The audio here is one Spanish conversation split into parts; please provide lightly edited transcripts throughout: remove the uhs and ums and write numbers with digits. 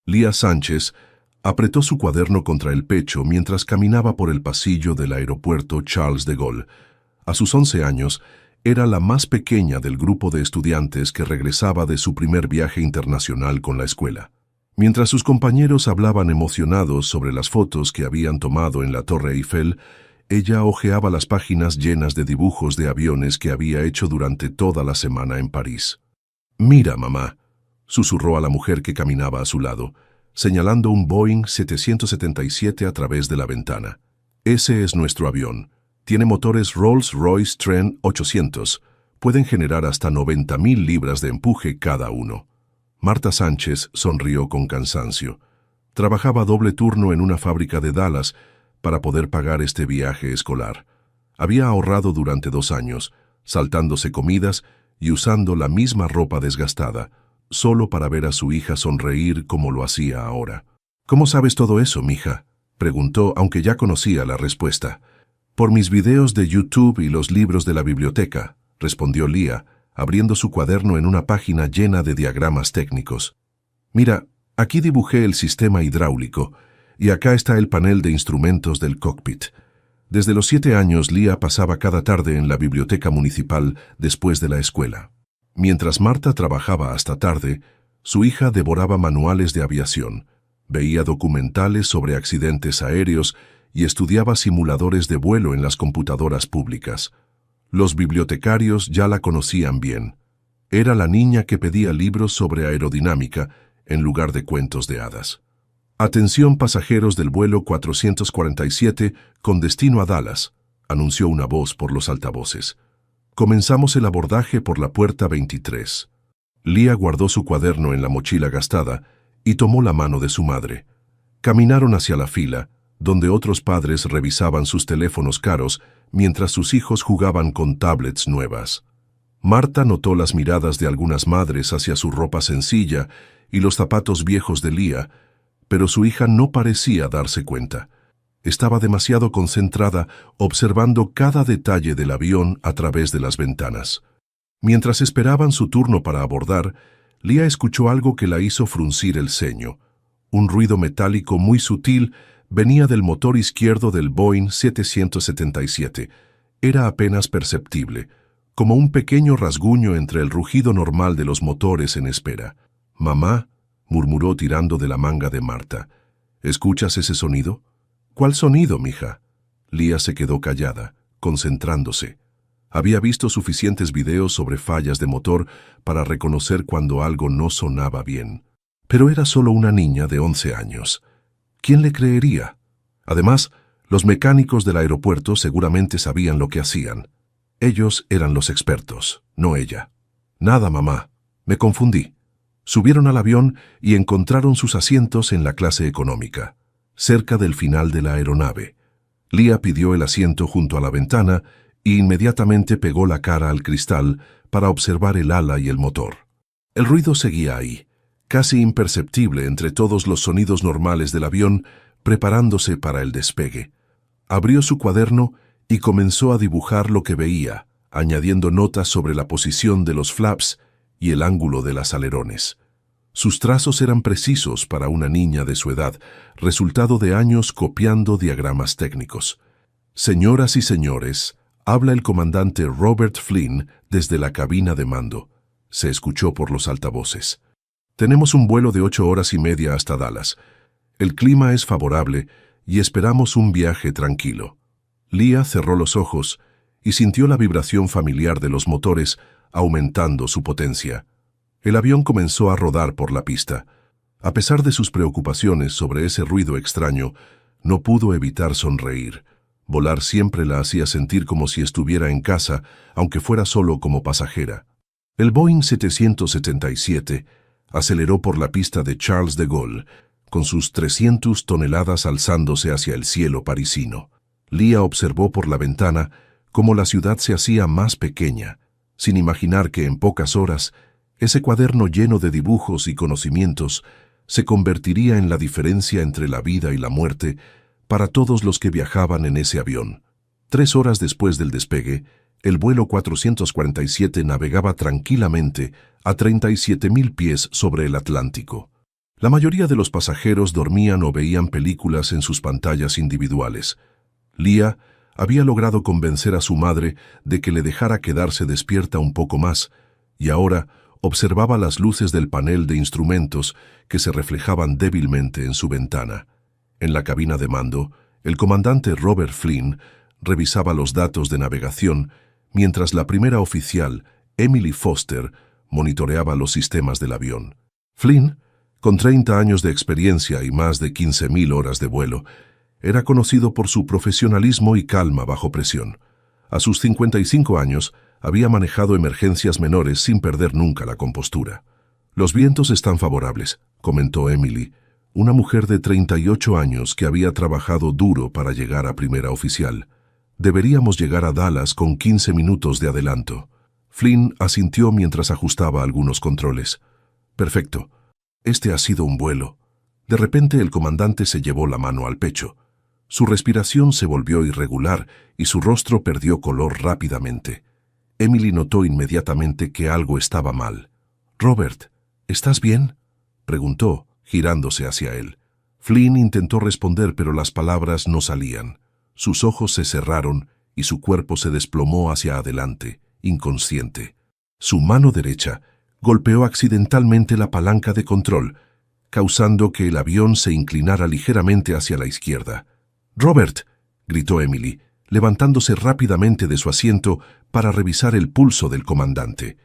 Lía Sánchez apretó su cuaderno contra el pecho mientras caminaba por el pasillo del aeropuerto Charles de Gaulle. A sus 11 años, era la más pequeña del grupo de estudiantes que regresaba de su primer viaje internacional con la escuela. Mientras sus compañeros hablaban emocionados sobre las fotos que habían tomado en la Torre Eiffel, ella hojeaba las páginas llenas de dibujos de aviones que había hecho durante toda la semana en París. «Mira, mamá», susurró a la mujer que caminaba a su lado, señalando un Boeing 777 a través de la ventana. «Ese es nuestro avión. Tiene motores Rolls-Royce Trent 800. Pueden generar hasta 90.000 libras de empuje cada uno». Marta Sánchez sonrió con cansancio. Trabajaba doble turno en una fábrica de Dallas para poder pagar este viaje escolar. Había ahorrado durante 2 años, saltándose comidas y usando la misma ropa desgastada, solo para ver a su hija sonreír como lo hacía ahora. «¿Cómo sabes todo eso, mija?», preguntó, aunque ya conocía la respuesta. «Por mis videos de YouTube y los libros de la biblioteca», respondió Lía, abriendo su cuaderno en una página llena de diagramas técnicos. «Mira, aquí dibujé el sistema hidráulico, y acá está el panel de instrumentos del cockpit». Desde los 7 años, Lía pasaba cada tarde en la biblioteca municipal después de la escuela. Mientras Marta trabajaba hasta tarde, su hija devoraba manuales de aviación, veía documentales sobre accidentes aéreos y estudiaba simuladores de vuelo en las computadoras públicas. Los bibliotecarios ya la conocían bien. Era la niña que pedía libros sobre aerodinámica en lugar de cuentos de hadas. «Atención pasajeros del vuelo 447 con destino a Dallas», anunció una voz por los altavoces. «Comenzamos el abordaje por la puerta 23». Lía guardó su cuaderno en la mochila gastada y tomó la mano de su madre. Caminaron hacia la fila, donde otros padres revisaban sus teléfonos caros mientras sus hijos jugaban con tablets nuevas. Marta notó las miradas de algunas madres hacia su ropa sencilla y los zapatos viejos de Lía, pero su hija no parecía darse cuenta. Estaba demasiado concentrada observando cada detalle del avión a través de las ventanas. Mientras esperaban su turno para abordar, Lía escuchó algo que la hizo fruncir el ceño. Un ruido metálico muy sutil venía del motor izquierdo del Boeing 777. Era apenas perceptible, como un pequeño rasguño entre el rugido normal de los motores en espera. «Mamá», murmuró tirando de la manga de Marta. «¿Escuchas ese sonido?» «¿Cuál sonido, mija?» Lía se quedó callada, concentrándose. Había visto suficientes videos sobre fallas de motor para reconocer cuando algo no sonaba bien. Pero era solo una niña de 11 años. ¿Quién le creería? Además, los mecánicos del aeropuerto seguramente sabían lo que hacían. Ellos eran los expertos, no ella. «Nada, mamá. Me confundí». Subieron al avión y encontraron sus asientos en la clase económica, cerca del final de la aeronave. Lía pidió el asiento junto a la ventana e inmediatamente pegó la cara al cristal para observar el ala y el motor. El ruido seguía ahí, casi imperceptible entre todos los sonidos normales del avión, preparándose para el despegue. Abrió su cuaderno y comenzó a dibujar lo que veía, añadiendo notas sobre la posición de los flaps y el ángulo de las alerones. Sus trazos eran precisos para una niña de su edad, resultado de años copiando diagramas técnicos. «Señoras y señores, habla el comandante Robert Flynn desde la cabina de mando», se escuchó por los altavoces. «Tenemos un vuelo de 8 horas y media hasta Dallas. El clima es favorable y esperamos un viaje tranquilo». Lía cerró los ojos y sintió la vibración familiar de los motores aumentando su potencia. El avión comenzó a rodar por la pista. A pesar de sus preocupaciones sobre ese ruido extraño, no pudo evitar sonreír. Volar siempre la hacía sentir como si estuviera en casa, aunque fuera solo como pasajera. El Boeing 777 aceleró por la pista de Charles de Gaulle, con sus 300 toneladas alzándose hacia el cielo parisino. Lía observó por la ventana cómo la ciudad se hacía más pequeña, sin imaginar que en pocas horas ese cuaderno lleno de dibujos y conocimientos se convertiría en la diferencia entre la vida y la muerte para todos los que viajaban en ese avión. 3 horas después del despegue, el vuelo 447 navegaba tranquilamente a 37.000 pies sobre el Atlántico. La mayoría de los pasajeros dormían o veían películas en sus pantallas individuales. Leah había logrado convencer a su madre de que le dejara quedarse despierta un poco más, y ahora observaba las luces del panel de instrumentos que se reflejaban débilmente en su ventana. En la cabina de mando, el comandante Robert Flynn revisaba los datos de navegación, mientras la primera oficial, Emily Foster, monitoreaba los sistemas del avión. Flynn, con 30 años de experiencia y más de 15.000 horas de vuelo, era conocido por su profesionalismo y calma bajo presión. A sus 55 años, había manejado emergencias menores sin perder nunca la compostura. «Los vientos están favorables», comentó Emily, una mujer de 38 años que había trabajado duro para llegar a primera oficial. «Deberíamos llegar a Dallas con 15 minutos de adelanto». Flynn asintió mientras ajustaba algunos controles. «Perfecto. Este ha sido un vuelo». De repente el comandante se llevó la mano al pecho. Su respiración se volvió irregular y su rostro perdió color rápidamente. Emily notó inmediatamente que algo estaba mal. «Robert, ¿estás bien?», preguntó, girándose hacia él. Flynn intentó responder, pero las palabras no salían. Sus ojos se cerraron y su cuerpo se desplomó hacia adelante, inconsciente. Su mano derecha golpeó accidentalmente la palanca de control, causando que el avión se inclinara ligeramente hacia la izquierda. «Robert», gritó Emily, levantándose rápidamente de su asiento para revisar el pulso del comandante.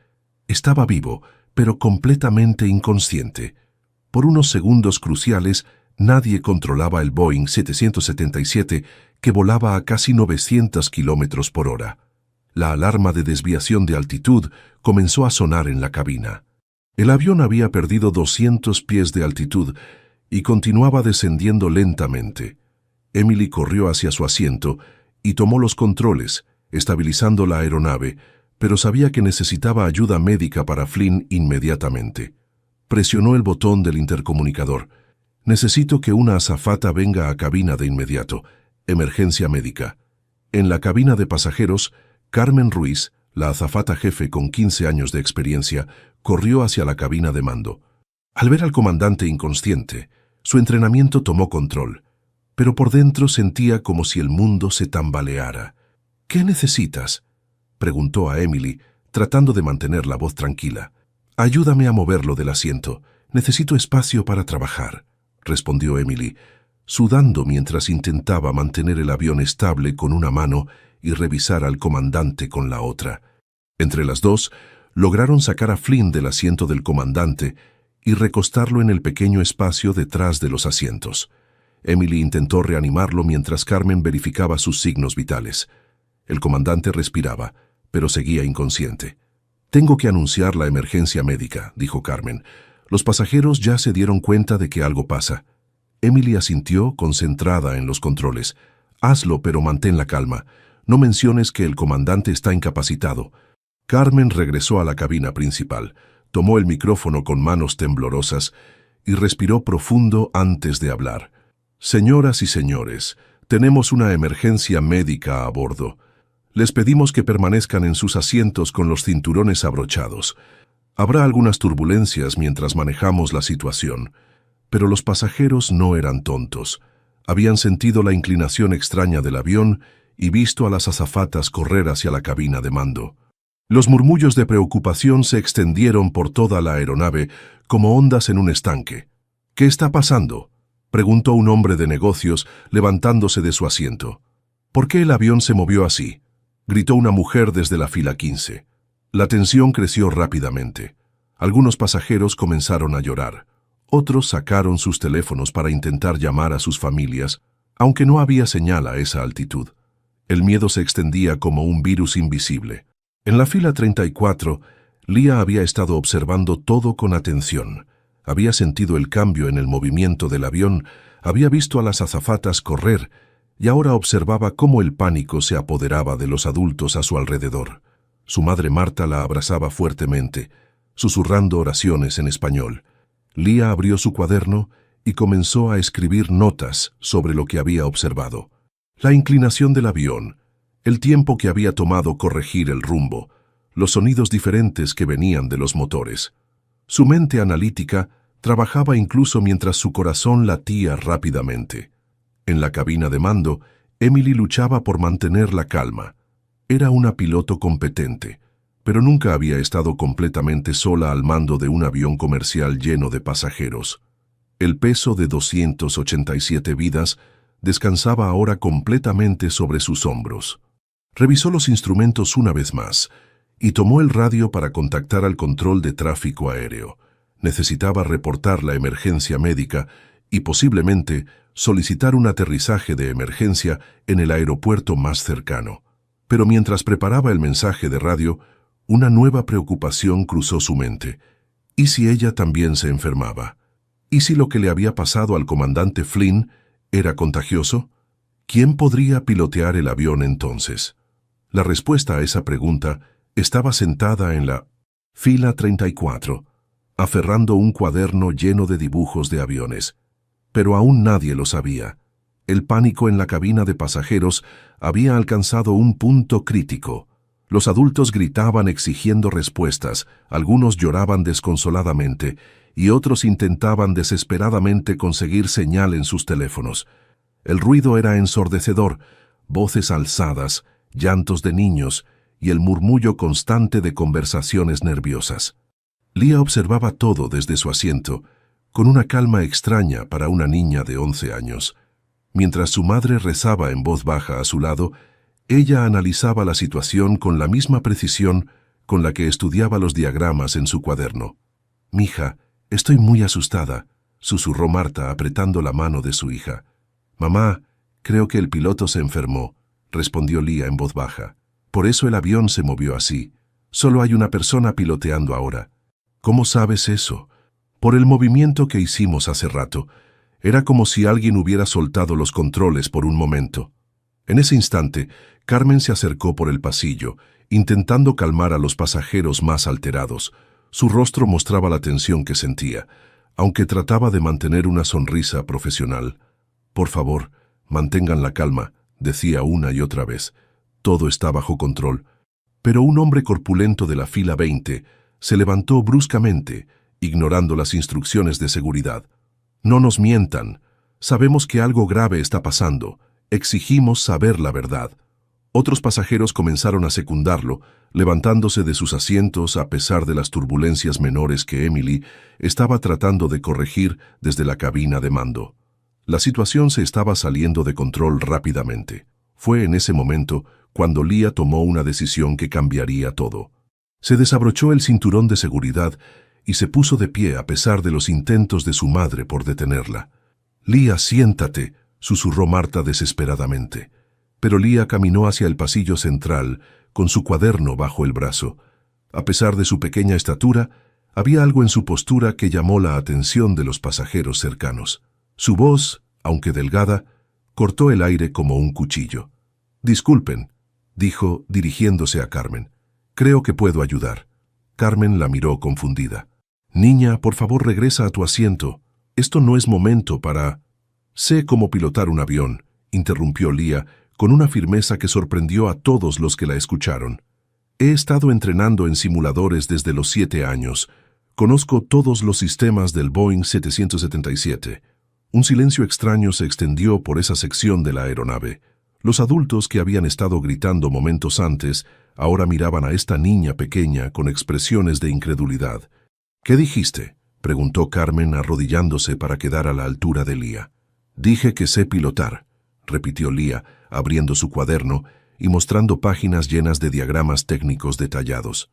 Estaba vivo, pero completamente inconsciente. Por unos segundos cruciales, nadie controlaba el Boeing 777 que volaba a casi 900 kilómetros por hora. La alarma de desviación de altitud comenzó a sonar en la cabina. El avión había perdido 200 pies de altitud y continuaba descendiendo lentamente. Emily corrió hacia su asiento y tomó los controles, estabilizando la aeronave, pero sabía que necesitaba ayuda médica para Flynn inmediatamente. Presionó el botón del intercomunicador. «Necesito que una azafata venga a cabina de inmediato. Emergencia médica». En la cabina de pasajeros, Carmen Ruiz, la azafata jefe con 15 años de experiencia, corrió hacia la cabina de mando. Al ver al comandante inconsciente, su entrenamiento tomó control, pero por dentro sentía como si el mundo se tambaleara. «¿Qué necesitas?», preguntó a Emily, tratando de mantener la voz tranquila. «Ayúdame a moverlo del asiento. Necesito espacio para trabajar», respondió Emily, sudando mientras intentaba mantener el avión estable con una mano y revisar al comandante con la otra. Entre las dos, lograron sacar a Flynn del asiento del comandante y recostarlo en el pequeño espacio detrás de los asientos. Emily intentó reanimarlo mientras Carmen verificaba sus signos vitales. El comandante respiraba, pero seguía inconsciente. «Tengo que anunciar la emergencia médica», dijo Carmen. «Los pasajeros ya se dieron cuenta de que algo pasa». Emily asintió, concentrada en los controles. «Hazlo, pero mantén la calma. No menciones que el comandante está incapacitado». Carmen regresó a la cabina principal, tomó el micrófono con manos temblorosas y respiró profundo antes de hablar. «Señoras y señores, tenemos una emergencia médica a bordo. Les pedimos que permanezcan en sus asientos con los cinturones abrochados. Habrá algunas turbulencias mientras manejamos la situación». Pero los pasajeros no eran tontos. Habían sentido la inclinación extraña del avión y visto a las azafatas correr hacia la cabina de mando. Los murmullos de preocupación se extendieron por toda la aeronave como ondas en un estanque. «¿Qué está pasando?», preguntó un hombre de negocios levantándose de su asiento. «¿Por qué el avión se movió así?», gritó una mujer desde la fila 15. La tensión creció rápidamente. Algunos pasajeros comenzaron a llorar. Otros sacaron sus teléfonos para intentar llamar a sus familias, aunque no había señal a esa altitud. El miedo se extendía como un virus invisible. En la fila 34, Leah había estado observando todo con atención. Había sentido el cambio en el movimiento del avión, había visto a las azafatas correr, y ahora observaba cómo el pánico se apoderaba de los adultos a su alrededor. Su madre Marta la abrazaba fuertemente, susurrando oraciones en español. Leah abrió su cuaderno y comenzó a escribir notas sobre lo que había observado. La inclinación del avión, el tiempo que había tomado corregir el rumbo, los sonidos diferentes que venían de los motores. Su mente analítica Trabajaba incluso mientras su corazón latía rápidamente. En la cabina de mando, Emily luchaba por mantener la calma. Era una piloto competente, pero nunca había estado completamente sola al mando de un avión comercial lleno de pasajeros. El peso de 287 vidas descansaba ahora completamente sobre sus hombros. Revisó los instrumentos una vez más y tomó el radio para contactar al control de tráfico aéreo. Necesitaba reportar la emergencia médica y posiblemente solicitar un aterrizaje de emergencia en el aeropuerto más cercano. Pero mientras preparaba el mensaje de radio, una nueva preocupación cruzó su mente. ¿Y si ella también se enfermaba? ¿Y si lo que le había pasado al comandante Flynn era contagioso? ¿Quién podría pilotear el avión entonces? La respuesta a esa pregunta estaba sentada en la fila 34, aferrando un cuaderno lleno de dibujos de aviones. Pero aún nadie lo sabía. El pánico en la cabina de pasajeros había alcanzado un punto crítico. Los adultos gritaban exigiendo respuestas, algunos lloraban desconsoladamente y otros intentaban desesperadamente conseguir señal en sus teléfonos. El ruido era ensordecedor, voces alzadas, llantos de niños y el murmullo constante de conversaciones nerviosas. Leah observaba todo desde su asiento, con una calma extraña para una niña de 11 años. Mientras su madre rezaba en voz baja a su lado, ella analizaba la situación con la misma precisión con la que estudiaba los diagramas en su cuaderno. «Mija, estoy muy asustada», susurró Marta apretando la mano de su hija. «Mamá, creo que el piloto se enfermó», respondió Leah en voz baja. «Por eso el avión se movió así. Solo hay una persona piloteando ahora». «¿Cómo sabes eso?» «Por el movimiento que hicimos hace rato. Era como si alguien hubiera soltado los controles por un momento». En ese instante, Carmen se acercó por el pasillo, intentando calmar a los pasajeros más alterados. Su rostro mostraba la tensión que sentía, aunque trataba de mantener una sonrisa profesional. «Por favor, mantengan la calma», decía una y otra vez. «Todo está bajo control». Pero un hombre corpulento de la fila 20 se levantó bruscamente, ignorando las instrucciones de seguridad. «No nos mientan. Sabemos que algo grave está pasando. Exigimos saber la verdad». Otros pasajeros comenzaron a secundarlo, levantándose de sus asientos a pesar de las turbulencias menores que Emily estaba tratando de corregir desde la cabina de mando. La situación se estaba saliendo de control rápidamente. Fue en ese momento cuando Leah tomó una decisión que cambiaría todo. Se desabrochó el cinturón de seguridad y se puso de pie a pesar de los intentos de su madre por detenerla. «Leah, siéntate», susurró Marta desesperadamente. Pero Leah caminó hacia el pasillo central, con su cuaderno bajo el brazo. A pesar de su pequeña estatura, había algo en su postura que llamó la atención de los pasajeros cercanos. Su voz, aunque delgada, cortó el aire como un cuchillo. «Disculpen», dijo, dirigiéndose a Carmen. «Creo que puedo ayudar». Carmen la miró confundida. «Niña, por favor regresa a tu asiento. Esto no es momento para...» «Sé cómo pilotar un avión», interrumpió Leah, con una firmeza que sorprendió a todos los que la escucharon. «He estado entrenando en simuladores desde los 7 años. Conozco todos los sistemas del Boeing 777. Un silencio extraño se extendió por esa sección de la aeronave. Los adultos que habían estado gritando momentos antes ahora miraban a esta niña pequeña con expresiones de incredulidad. «¿Qué dijiste?», preguntó Carmen arrodillándose para quedar a la altura de Leah. «Dije que sé pilotar», repitió Leah, abriendo su cuaderno y mostrando páginas llenas de diagramas técnicos detallados.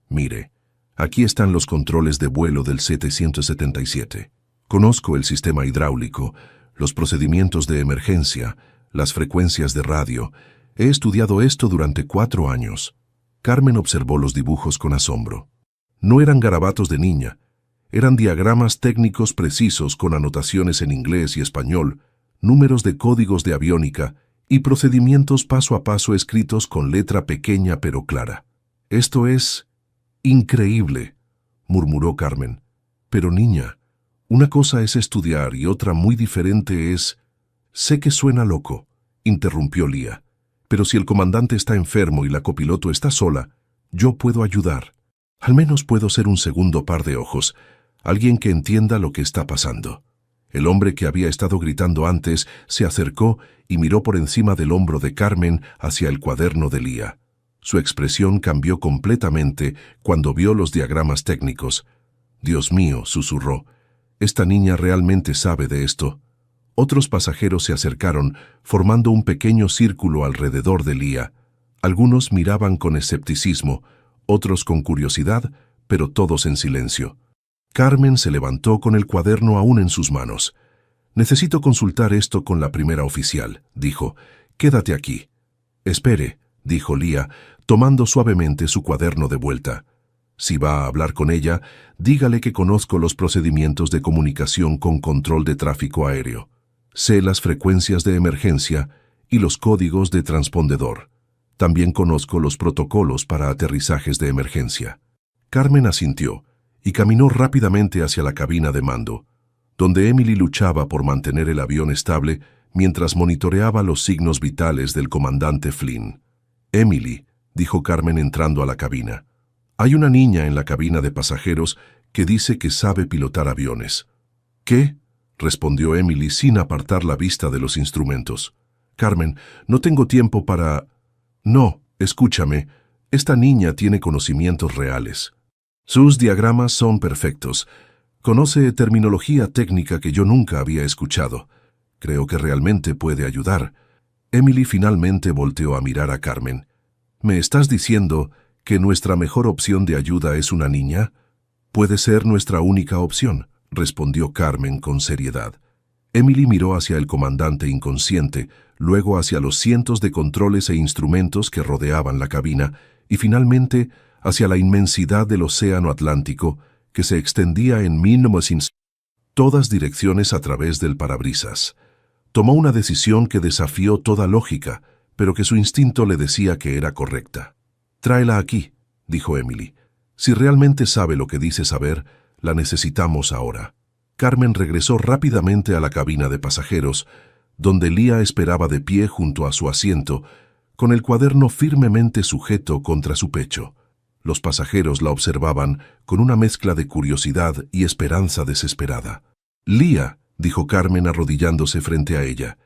«Mire, aquí están los controles de vuelo del 777. Conozco el sistema hidráulico, los procedimientos de emergencia, las frecuencias de radio. He estudiado esto durante 4 años». Carmen observó los dibujos con asombro. No eran garabatos de niña, eran diagramas técnicos precisos con anotaciones en inglés y español, números de códigos de aviónica y procedimientos paso a paso escritos con letra pequeña pero clara. «Esto es increíble», murmuró Carmen. «Pero niña, una cosa es estudiar y otra muy diferente es...» «Sé que suena loco», interrumpió Leah, «pero si el comandante está enfermo y la copiloto está sola, yo puedo ayudar. Al menos puedo ser un segundo par de ojos, alguien que entienda lo que está pasando. El hombre que había estado gritando antes se acercó y miró por encima del hombro de Carmen hacia el cuaderno de Lía. Su expresión cambió completamente cuando vio los diagramas técnicos. «Dios mío», susurró, «esta niña realmente sabe de esto». Otros pasajeros se acercaron, formando un pequeño círculo alrededor de Lía. Algunos miraban con escepticismo, otros con curiosidad, pero todos en silencio. Carmen se levantó con el cuaderno aún en sus manos. «Necesito consultar esto con la primera oficial», dijo. «Quédate aquí». «Espere», dijo Lía, tomando suavemente su cuaderno de vuelta. «Si va a hablar con ella, dígale que conozco los procedimientos de comunicación con control de tráfico aéreo. Sé las frecuencias de emergencia y los códigos de transpondedor. También conozco los protocolos para aterrizajes de emergencia». Carmen asintió y caminó rápidamente hacia la cabina de mando, donde Emily luchaba por mantener el avión estable mientras monitoreaba los signos vitales del comandante Flynn. «Emily», dijo Carmen entrando a la cabina, «hay una niña en la cabina de pasajeros que dice que sabe pilotar aviones». «¿Qué?», respondió Emily sin apartar la vista de los instrumentos. «Carmen, no tengo tiempo para...» «No, escúchame, esta niña tiene conocimientos reales. Sus diagramas son perfectos. Conoce terminología técnica que yo nunca había escuchado. Creo que realmente puede ayudar». Emily finalmente volteó a mirar a Carmen. «¿Me estás diciendo que nuestra mejor opción de ayuda es una niña?» «Puede ser nuestra única opción», respondió Carmen con seriedad. Emily miró hacia el comandante inconsciente, luego hacia los cientos de controles e instrumentos que rodeaban la cabina y finalmente hacia la inmensidad del océano Atlántico que se extendía en 1900, todas direcciones a través del parabrisas. Tomó una decisión que desafió toda lógica, pero que su instinto le decía que era correcta. «Tráela aquí», dijo Emily. «Si realmente sabe lo que dice saber, la necesitamos ahora». Carmen regresó rápidamente a la cabina de pasajeros, donde Lía esperaba de pie junto a su asiento, con el cuaderno firmemente sujeto contra su pecho. Los pasajeros la observaban con una mezcla de curiosidad y esperanza desesperada. «Lía», dijo Carmen arrodillándose frente a ella,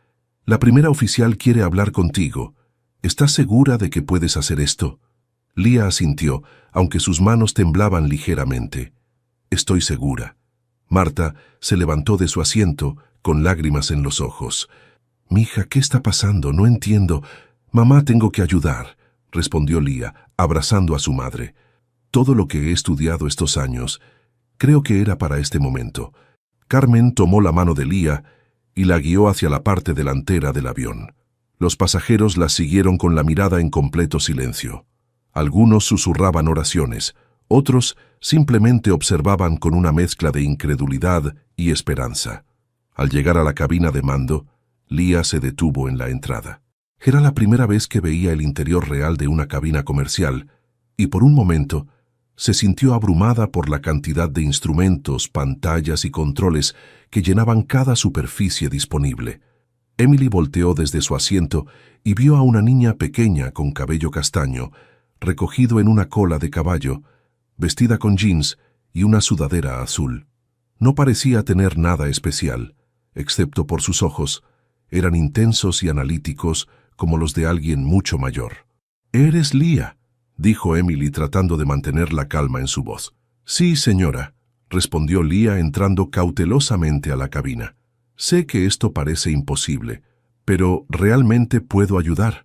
«la primera oficial quiere hablar contigo. ¿Estás segura de que puedes hacer esto?» Lía asintió, aunque sus manos temblaban ligeramente. «Estoy segura». Marta se levantó de su asiento, con lágrimas en los ojos. «Mija, ¿qué está pasando? No entiendo. Mamá, tengo que ayudar», respondió Lía, abrazando a su madre. «Todo lo que he estudiado estos años, creo que era para este momento». Carmen tomó la mano de Lía y la guió hacia la parte delantera del avión. Los pasajeros la siguieron con la mirada en completo silencio. Algunos susurraban oraciones, otros simplemente observaban con una mezcla de incredulidad y esperanza. Al llegar a la cabina de mando, Lía se detuvo en la entrada. Era la primera vez que veía el interior real de una cabina comercial, y por un momento se sintió abrumada por la cantidad de instrumentos, pantallas y controles que llenaban cada superficie disponible. Emily volteó desde su asiento y vio a una niña pequeña con cabello castaño, recogido en una cola de caballo, vestida con jeans y una sudadera azul. No parecía tener nada especial, excepto por sus ojos. Eran intensos y analíticos como los de alguien mucho mayor. «¿Eres Lía?», dijo Emily tratando de mantener la calma en su voz. «Sí, señora», respondió Lía entrando cautelosamente a la cabina. «Sé que esto parece imposible, pero realmente puedo ayudar».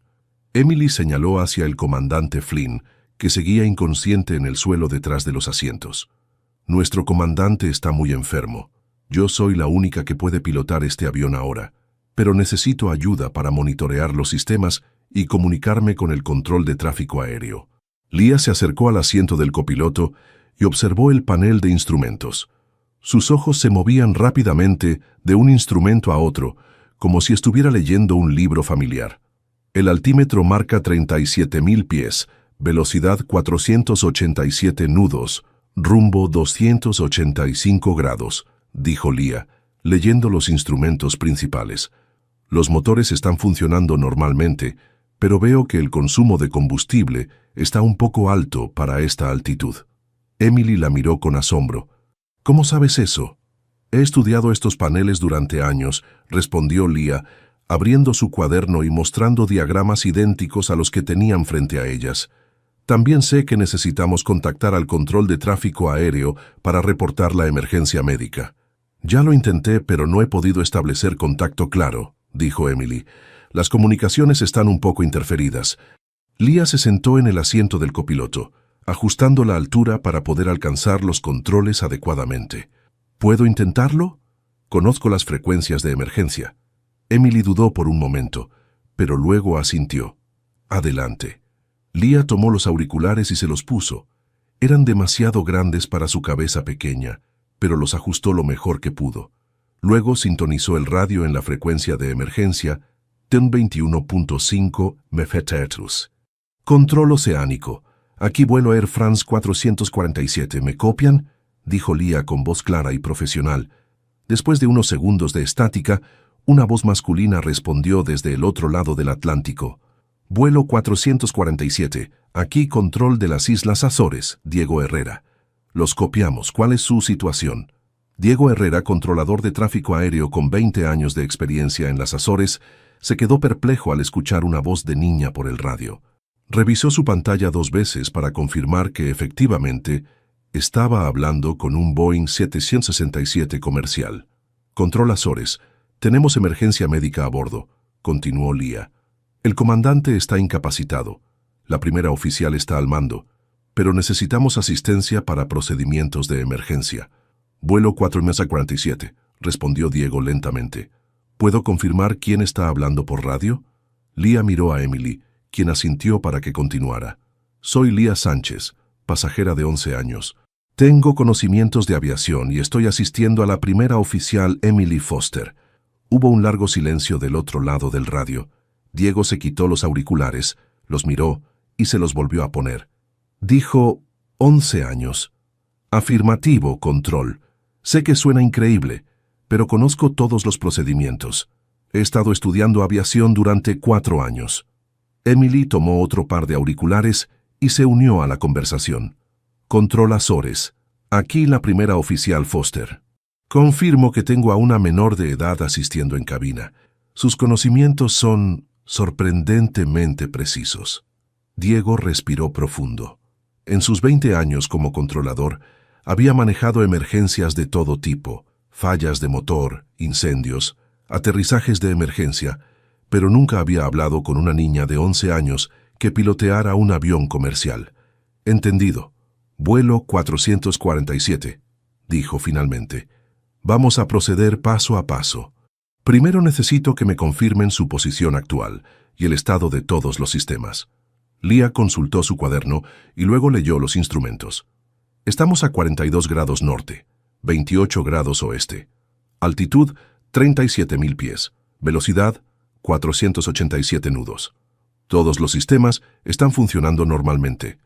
Emily señaló hacia el comandante Flynn, que seguía inconsciente en el suelo detrás de los asientos. «Nuestro comandante está muy enfermo. Yo soy la única que puede pilotar este avión ahora, pero necesito ayuda para monitorear los sistemas y comunicarme con el control de tráfico aéreo». Lía se acercó al asiento del copiloto y observó el panel de instrumentos. Sus ojos se movían rápidamente de un instrumento a otro, como si estuviera leyendo un libro familiar. El altímetro marca 37.000 pies, velocidad 487 nudos, rumbo 285 grados, dijo Lía, leyendo los instrumentos principales. Los motores están funcionando normalmente, pero veo que el consumo de combustible está un poco alto para esta altitud. Emily la miró con asombro. ¿Cómo sabes eso? He estudiado estos paneles durante años, respondió Leah, abriendo su cuaderno y mostrando diagramas idénticos a los que tenían frente a ellas. También sé que necesitamos contactar al control de tráfico aéreo para reportar la emergencia médica. Ya lo intenté, pero no he podido establecer contacto claro, dijo Emily. Las comunicaciones están un poco interferidas. Leah se sentó en el asiento del copiloto, ajustando la altura para poder alcanzar los controles adecuadamente. ¿Puedo intentarlo? Conozco las frecuencias de emergencia. Emily dudó por un momento, pero luego asintió. Adelante. Leah tomó los auriculares y se los puso. Eran demasiado grandes para su cabeza pequeña, pero los ajustó lo mejor que pudo. Luego sintonizó el radio en la frecuencia de emergencia, 1021.5 MHz. Control oceánico. Aquí vuelo Air France 447. ¿Me copian?, dijo Leah con voz clara y profesional. Después de unos segundos de estática, una voz masculina respondió desde el otro lado del Atlántico. Vuelo 447. Aquí control de las Islas Azores, Diego Herrera. Los copiamos. ¿Cuál es su situación? Diego Herrera, controlador de tráfico aéreo con 20 años de experiencia en las Azores, se quedó perplejo al escuchar una voz de niña por el radio. Revisó su pantalla 2 veces para confirmar que efectivamente estaba hablando con un Boeing 767 comercial. Control Azores. Tenemos emergencia médica a bordo, continuó Leah. El comandante está incapacitado. La primera oficial está al mando, pero necesitamos asistencia para procedimientos de emergencia. Vuelo 447, respondió Diego lentamente. ¿Puedo confirmar quién está hablando por radio? Leah miró a Emily, quien asintió para que continuara. Soy Leah Sánchez, pasajera de 11 años. Tengo conocimientos de aviación y estoy asistiendo a la primera oficial Emily Foster. Hubo un largo silencio del otro lado del radio. Diego se quitó los auriculares, los miró y se los volvió a poner. Dijo, 11 años. Afirmativo, control. Sé que suena increíble, pero conozco todos los procedimientos. He estado estudiando aviación durante 4 años. Emily tomó otro par de auriculares y se unió a la conversación. Control Azores. Aquí la primera oficial Foster. Confirmo que tengo a una menor de edad asistiendo en cabina. Sus conocimientos son sorprendentemente precisos. Diego respiró profundo. En sus 20 años como controlador, había manejado emergencias de todo tipo, fallas de motor, incendios, aterrizajes de emergencia, pero nunca había hablado con una niña de 11 años que piloteara un avión comercial. Entendido. Vuelo 447, dijo finalmente. Vamos a proceder paso a paso. Primero necesito que me confirmen su posición actual y el estado de todos los sistemas. Leah consultó su cuaderno y luego leyó los instrumentos. Estamos a 42 grados norte, 28 grados oeste. Altitud, 37.000 pies. Velocidad, 487 nudos. Todos los sistemas están funcionando normalmente.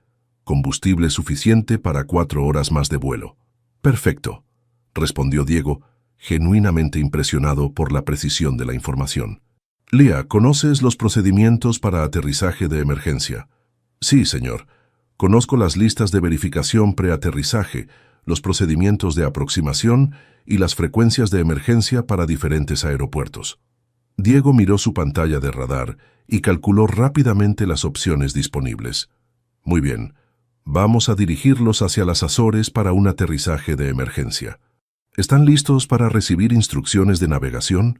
Combustible suficiente para 4 horas más de vuelo. Perfecto, respondió Diego, genuinamente impresionado por la precisión de la información. Leah, ¿conoces los procedimientos para aterrizaje de emergencia? Sí, señor. Conozco las listas de verificación preaterrizaje, los procedimientos de aproximación y las frecuencias de emergencia para diferentes aeropuertos. Diego miró su pantalla de radar y calculó rápidamente las opciones disponibles. Muy bien. Vamos a dirigirlos hacia las Azores para un aterrizaje de emergencia. ¿Están listos para recibir instrucciones de navegación?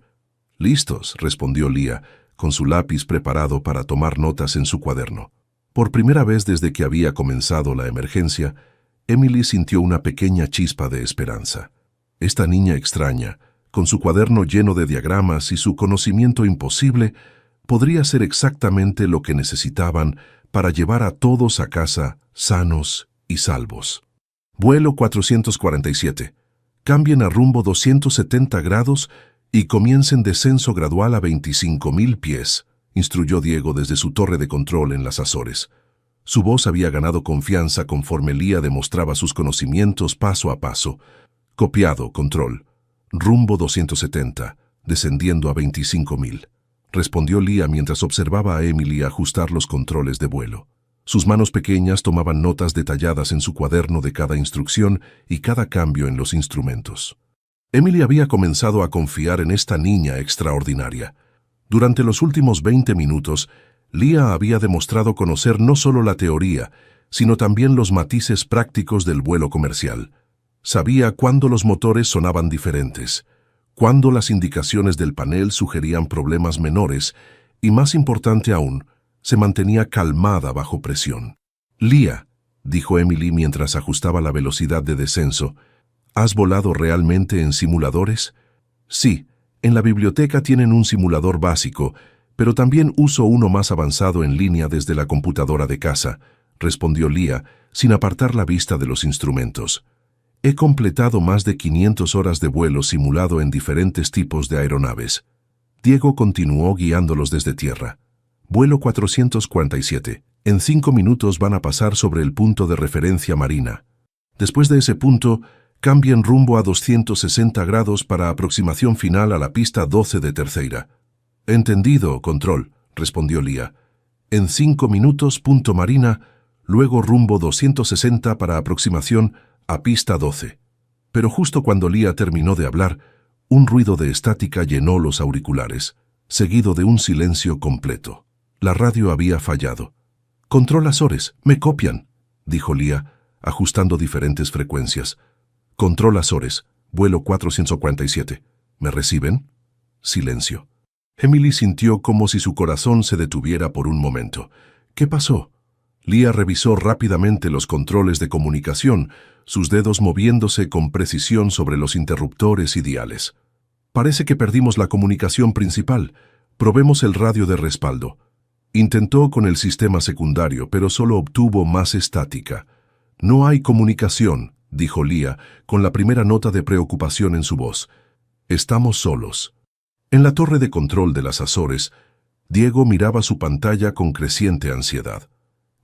Listos, respondió Leah, con su lápiz preparado para tomar notas en su cuaderno. Por primera vez desde que había comenzado la emergencia, Emily sintió una pequeña chispa de esperanza. Esta niña extraña, con su cuaderno lleno de diagramas y su conocimiento imposible, podría ser exactamente lo que necesitaban para llevar a todos a casa sanos y salvos. Vuelo 447. Cambien a rumbo 270 grados y comiencen descenso gradual a 25.000 pies, instruyó Diego desde su torre de control en las Azores. Su voz había ganado confianza conforme Leah demostraba sus conocimientos paso a paso. Copiado, control. Rumbo 270, descendiendo a 25.000. Respondió Leah mientras observaba a Emily ajustar los controles de vuelo. Sus manos pequeñas tomaban notas detalladas en su cuaderno de cada instrucción y cada cambio en los instrumentos. Emily había comenzado a confiar en esta niña extraordinaria. Durante los últimos 20 minutos, Leah había demostrado conocer no solo la teoría, sino también los matices prácticos del vuelo comercial. Sabía cuándo los motores sonaban diferentes, cuándo las indicaciones del panel sugerían problemas menores y, más importante aún, se mantenía calmada bajo presión. «Leah», dijo Emily mientras ajustaba la velocidad de descenso, «¿has volado realmente en simuladores?» «Sí, en la biblioteca tienen un simulador básico, pero también uso uno más avanzado en línea desde la computadora de casa», respondió Leah, sin apartar la vista de los instrumentos. «He completado más de 500 horas de vuelo simulado en diferentes tipos de aeronaves». Diego continuó guiándolos desde tierra. «Vuelo 447. En 5 minutos van a pasar sobre el punto de referencia marina. Después de ese punto, cambien rumbo a 260 grados para aproximación final a la pista 12 de Terceira». «Entendido, control», respondió Leah. «En 5 minutos, punto marina, luego rumbo 260 para aproximación a pista 12». Pero justo cuando Leah terminó de hablar, un ruido de estática llenó los auriculares, seguido de un silencio completo. La radio había fallado. «Control Azores, me copian», dijo Leah, ajustando diferentes frecuencias. «Control Azores, vuelo 447. ¿Me reciben?» Silencio. Emily sintió como si su corazón se detuviera por un momento. ¿Qué pasó? Leah revisó rápidamente los controles de comunicación, sus dedos moviéndose con precisión sobre los interruptores y diales. «Parece que perdimos la comunicación principal. Probemos el radio de respaldo». Intentó con el sistema secundario, pero solo obtuvo más estática. «No hay comunicación», dijo Leah, con la primera nota de preocupación en su voz. «Estamos solos». En la torre de control de las Azores, Diego miraba su pantalla con creciente ansiedad.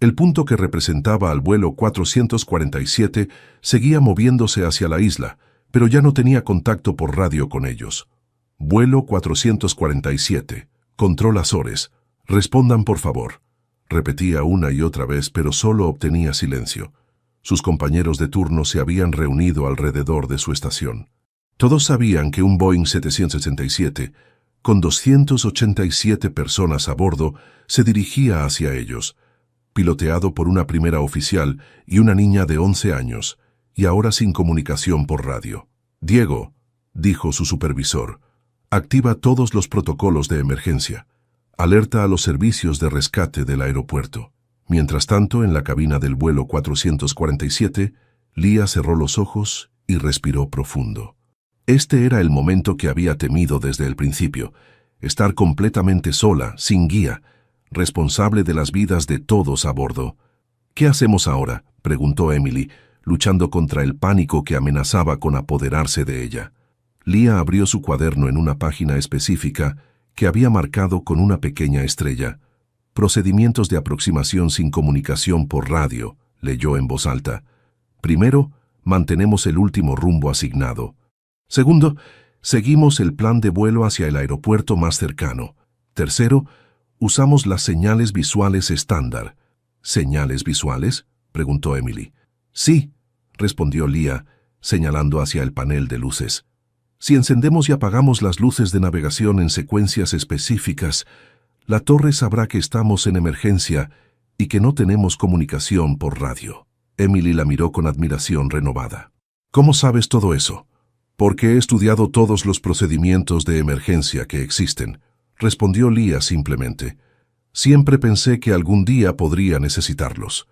El punto que representaba al vuelo 447 seguía moviéndose hacia la isla, pero ya no tenía contacto por radio con ellos. «Vuelo 447, control Azores. Respondan, por favor», repetía una y otra vez, pero solo obtenía silencio. Sus compañeros de turno se habían reunido alrededor de su estación. Todos sabían que un Boeing 767, con 287 personas a bordo, se dirigía hacia ellos, piloteado por una primera oficial y una niña de 11 años, y ahora sin comunicación por radio. «Diego», dijo su supervisor, «activa todos los protocolos de emergencia. Alerta a los servicios de rescate del aeropuerto». Mientras tanto, en la cabina del vuelo 447, Leah cerró los ojos y respiró profundo. Este era el momento que había temido desde el principio, estar completamente sola, sin guía, responsable de las vidas de todos a bordo. «¿Qué hacemos ahora?», preguntó Emily, luchando contra el pánico que amenazaba con apoderarse de ella. Leah abrió su cuaderno en una página específica que había marcado con una pequeña estrella. «Procedimientos de aproximación sin comunicación por radio», leyó en voz alta. «Primero, mantenemos el último rumbo asignado. Segundo, seguimos el plan de vuelo hacia el aeropuerto más cercano. Tercero, usamos las señales visuales estándar». «¿Señales visuales?», preguntó Emily. «Sí», respondió Leah, señalando hacia el panel de luces. «Si encendemos y apagamos las luces de navegación en secuencias específicas, la torre sabrá que estamos en emergencia y que no tenemos comunicación por radio». Emily la miró con admiración renovada. «¿Cómo sabes todo eso?». «Porque he estudiado todos los procedimientos de emergencia que existen», respondió Leah simplemente. «Siempre pensé que algún día podría necesitarlos».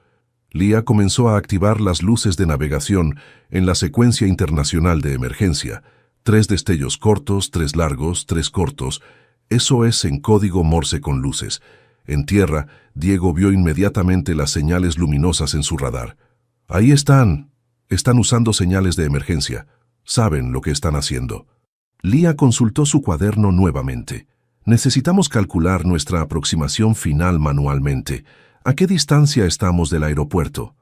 Leah comenzó a activar las luces de navegación en la secuencia internacional de emergencia. 3 destellos cortos, 3 largos, 3 cortos. Eso es en código Morse con luces. En tierra, Diego vio inmediatamente las señales luminosas en su radar. «Ahí están. Están usando señales de emergencia. Saben lo que están haciendo». Leah consultó su cuaderno nuevamente. «Necesitamos calcular nuestra aproximación final manualmente. ¿A qué distancia estamos del aeropuerto?».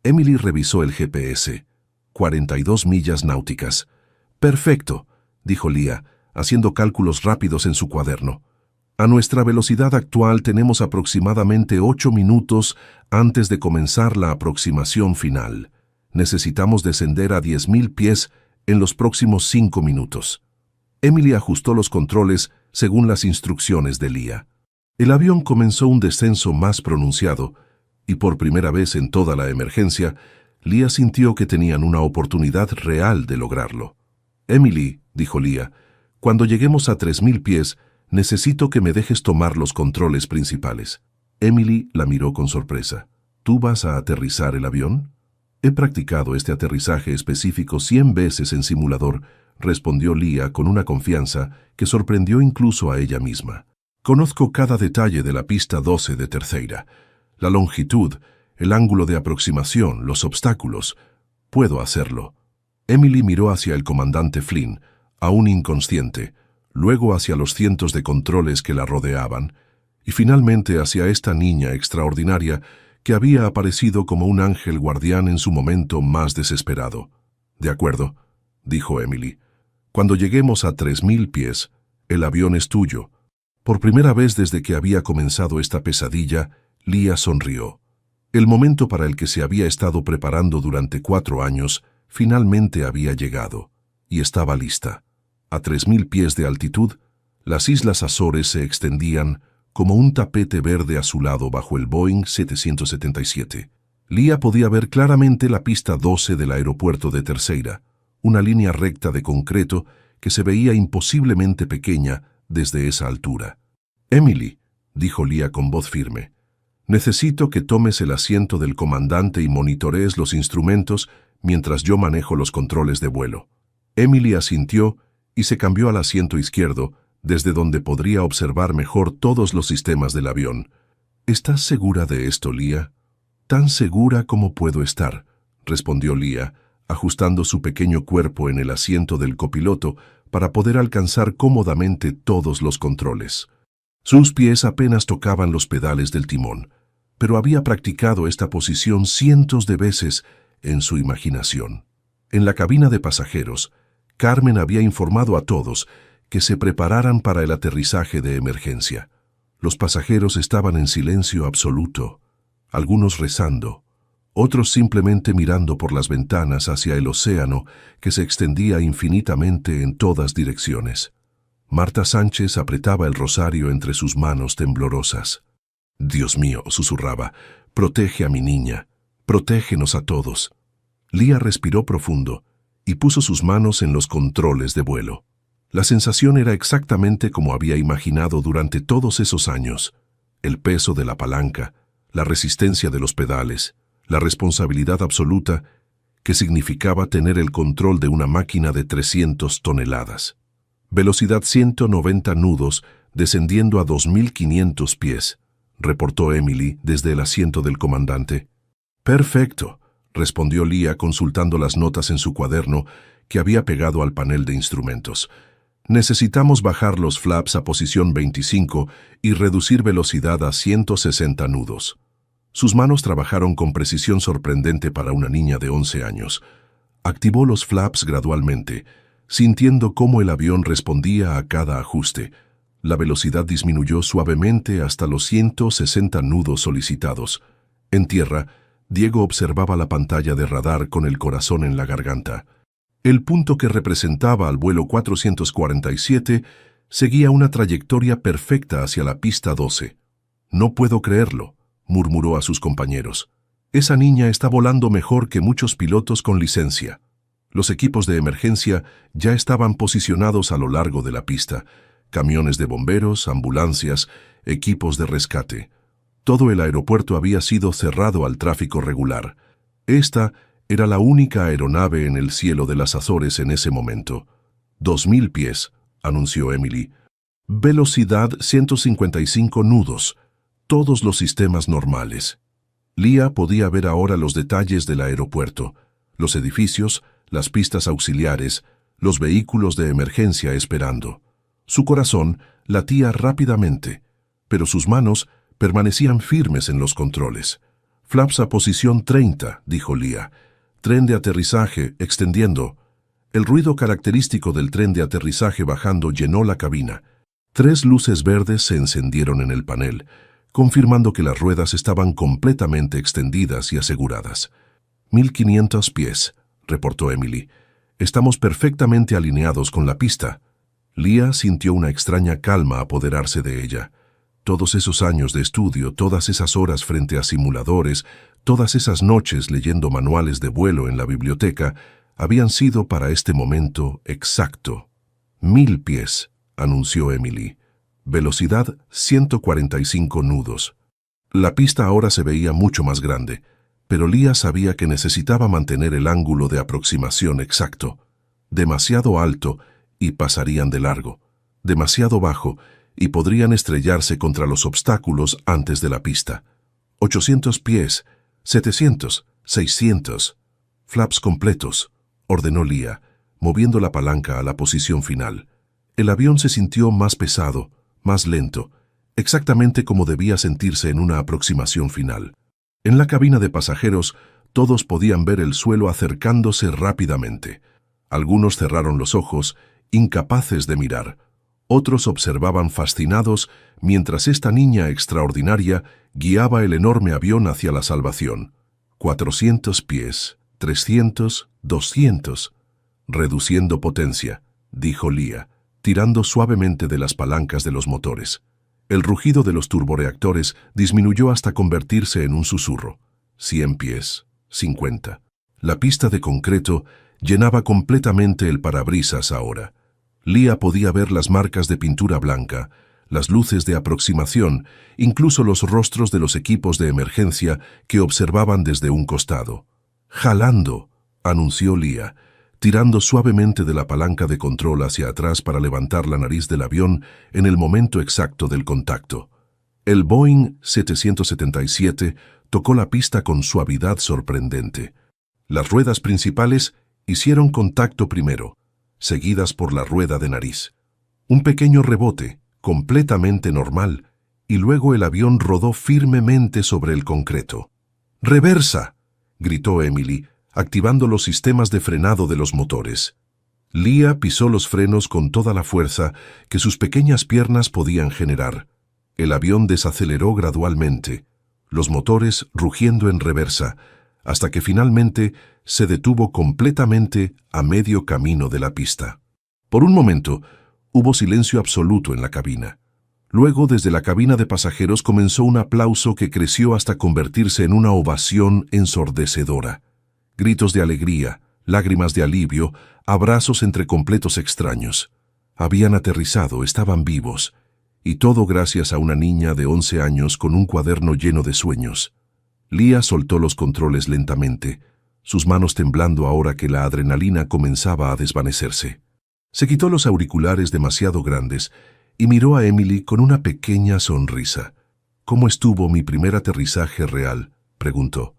Emily revisó el GPS. 42 millas náuticas. «Perfecto», dijo Leah, haciendo cálculos rápidos en su cuaderno. A nuestra velocidad actual tenemos aproximadamente 8 minutos antes de comenzar la aproximación final. Necesitamos descender a 10.000 pies en los próximos 5 minutos. Emily ajustó los controles según las instrucciones de Leah. El avión comenzó un descenso más pronunciado, y por primera vez en toda la emergencia, Leah sintió que tenían una oportunidad real de lograrlo. «Emily», dijo Leah, «cuando lleguemos a 3.000 pies, necesito que me dejes tomar los controles principales». Emily la miró con sorpresa. «¿Tú vas a aterrizar el avión?» «He practicado este aterrizaje específico 100 veces en simulador», respondió Leah con una confianza que sorprendió incluso a ella misma. «Conozco cada detalle de la pista 12 de Terceira. La longitud, el ángulo de aproximación, los obstáculos. Puedo hacerlo». Emily miró hacia el comandante Flynn, aún inconsciente, luego hacia los cientos de controles que la rodeaban, y finalmente hacia esta niña extraordinaria que había aparecido como un ángel guardián en su momento más desesperado. «De acuerdo», dijo Emily. «Cuando lleguemos a 3.000 pies, el avión es tuyo». Por primera vez desde que había comenzado esta pesadilla, Leah sonrió. El momento para el que se había estado preparando durante 4 años finalmente había llegado, y estaba lista. A 3.000 pies de altitud, las Islas Azores se extendían como un tapete verde azulado bajo el Boeing 777. Leah podía ver claramente la pista 12 del aeropuerto de Terceira, una línea recta de concreto que se veía imposiblemente pequeña desde esa altura. «Emily», dijo Leah con voz firme, «necesito que tomes el asiento del comandante y monitorees los instrumentos mientras yo manejo los controles de vuelo». Emily asintió y se cambió al asiento izquierdo, desde donde podría observar mejor todos los sistemas del avión. «¿Estás segura de esto, Leah?» «Tan segura como puedo estar», respondió Leah, ajustando su pequeño cuerpo en el asiento del copiloto para poder alcanzar cómodamente todos los controles. Sus pies apenas tocaban los pedales del timón, pero había practicado esta posición cientos de veces en su imaginación. En la cabina de pasajeros, Carmen había informado a todos que se prepararan para el aterrizaje de emergencia. Los pasajeros estaban en silencio absoluto, algunos rezando, otros simplemente mirando por las ventanas hacia el océano que se extendía infinitamente en todas direcciones. Marta Sánchez apretaba el rosario entre sus manos temblorosas. «Dios mío», susurraba, «protege a mi niña, protégenos a todos». Leah respiró profundo y puso sus manos en los controles de vuelo. La sensación era exactamente como había imaginado durante todos esos años. El peso de la palanca, la resistencia de los pedales, la responsabilidad absoluta que significaba tener el control de una máquina de 300 toneladas. Velocidad 190 nudos, descendiendo a 2.500 pies, reportó Emily desde el asiento del comandante. «Perfecto», respondió Leah consultando las notas en su cuaderno que había pegado al panel de instrumentos. «Necesitamos bajar los flaps a posición 25 y reducir velocidad a 160 nudos». Sus manos trabajaron con precisión sorprendente para una niña de 11 años. Activó los flaps gradualmente, sintiendo cómo el avión respondía a cada ajuste. La velocidad disminuyó suavemente hasta los 160 nudos solicitados. En tierra, Diego observaba la pantalla de radar con el corazón en la garganta. El punto que representaba al vuelo 447 seguía una trayectoria perfecta hacia la pista 12. «No puedo creerlo», murmuró a sus compañeros. «Esa niña está volando mejor que muchos pilotos con licencia». Los equipos de emergencia ya estaban posicionados a lo largo de la pista. Camiones de bomberos, ambulancias, equipos de rescate. Todo el aeropuerto había sido cerrado al tráfico regular. Esta era la única aeronave en el cielo de las Azores en ese momento. 2.000 pies, anunció Emily. Velocidad 155 nudos. Todos los sistemas normales. Leah podía ver ahora los detalles del aeropuerto, los edificios, las pistas auxiliares, los vehículos de emergencia esperando. Su corazón latía rápidamente, pero sus manos permanecían firmes en los controles. «Flaps a posición 30», dijo Leah. «Tren de aterrizaje extendiendo». El ruido característico del tren de aterrizaje bajando llenó la cabina. 3 luces verdes se encendieron en el panel, confirmando que las ruedas estaban completamente extendidas y aseguradas. 1500 pies, reportó Emily. Estamos perfectamente alineados con la pista. Leah sintió una extraña calma apoderarse de ella. Todos esos años de estudio, todas esas horas frente a simuladores, todas esas noches leyendo manuales de vuelo en la biblioteca, habían sido para este momento exacto. 1000 pies, anunció Emily. Velocidad 145 nudos. La pista ahora se veía mucho más grande, pero Leah sabía que necesitaba mantener el ángulo de aproximación exacto. Demasiado alto y pasarían de largo. Demasiado bajo y podrían estrellarse contra los obstáculos antes de la pista. 800 pies, 700, 600. Flaps completos, ordenó Leah, moviendo la palanca a la posición final. El avión se sintió más pesado, más lento, exactamente como debía sentirse en una aproximación final. En la cabina de pasajeros, todos podían ver el suelo acercándose rápidamente. Algunos cerraron los ojos, incapaces de mirar. Otros observaban fascinados mientras esta niña extraordinaria guiaba el enorme avión hacia la salvación. 400 pies, 300, 200. Reduciendo potencia, dijo Leah, tirando suavemente de las palancas de los motores. El rugido de los turboreactores disminuyó hasta convertirse en un susurro. 100 pies, 50. La pista de concreto llenaba completamente el parabrisas ahora. Leah podía ver las marcas de pintura blanca, las luces de aproximación, incluso los rostros de los equipos de emergencia que observaban desde un costado. «Jalando», anunció Leah, tirando suavemente de la palanca de control hacia atrás para levantar la nariz del avión en el momento exacto del contacto. El Boeing 777 tocó la pista con suavidad sorprendente. Las ruedas principales hicieron contacto primero, seguidas por la rueda de nariz. Un pequeño rebote, completamente normal, y luego el avión rodó firmemente sobre el concreto. «¡Reversa!», gritó Emily, activando los sistemas de frenado de los motores. Leah pisó los frenos con toda la fuerza que sus pequeñas piernas podían generar. El avión desaceleró gradualmente, los motores rugiendo en reversa, hasta que finalmente se detuvo completamente a medio camino de la pista. Por un momento, hubo silencio absoluto en la cabina. Luego, desde la cabina de pasajeros comenzó un aplauso que creció hasta convertirse en una ovación ensordecedora. Gritos de alegría, lágrimas de alivio, abrazos entre completos extraños. Habían aterrizado, estaban vivos, y todo gracias a una niña de 11 años con un cuaderno lleno de sueños. Leah soltó los controles lentamente, sus manos temblando ahora que la adrenalina comenzaba a desvanecerse. Se quitó los auriculares demasiado grandes y miró a Emily con una pequeña sonrisa. «¿Cómo estuvo mi primer aterrizaje real?», preguntó.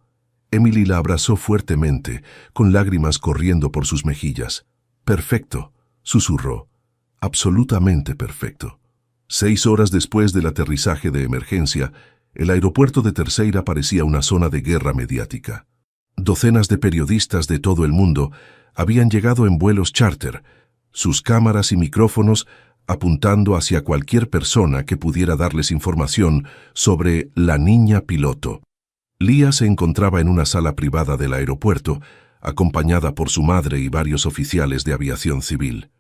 Emily la abrazó fuertemente, con lágrimas corriendo por sus mejillas. «Perfecto», susurró. «Absolutamente perfecto». 6 horas después del aterrizaje de emergencia, el aeropuerto de Terceira parecía una zona de guerra mediática. Docenas de periodistas de todo el mundo habían llegado en vuelos charter, sus cámaras y micrófonos apuntando hacia cualquier persona que pudiera darles información sobre la niña piloto. Leah se encontraba en una sala privada del aeropuerto, acompañada por su madre y varios oficiales de aviación civil.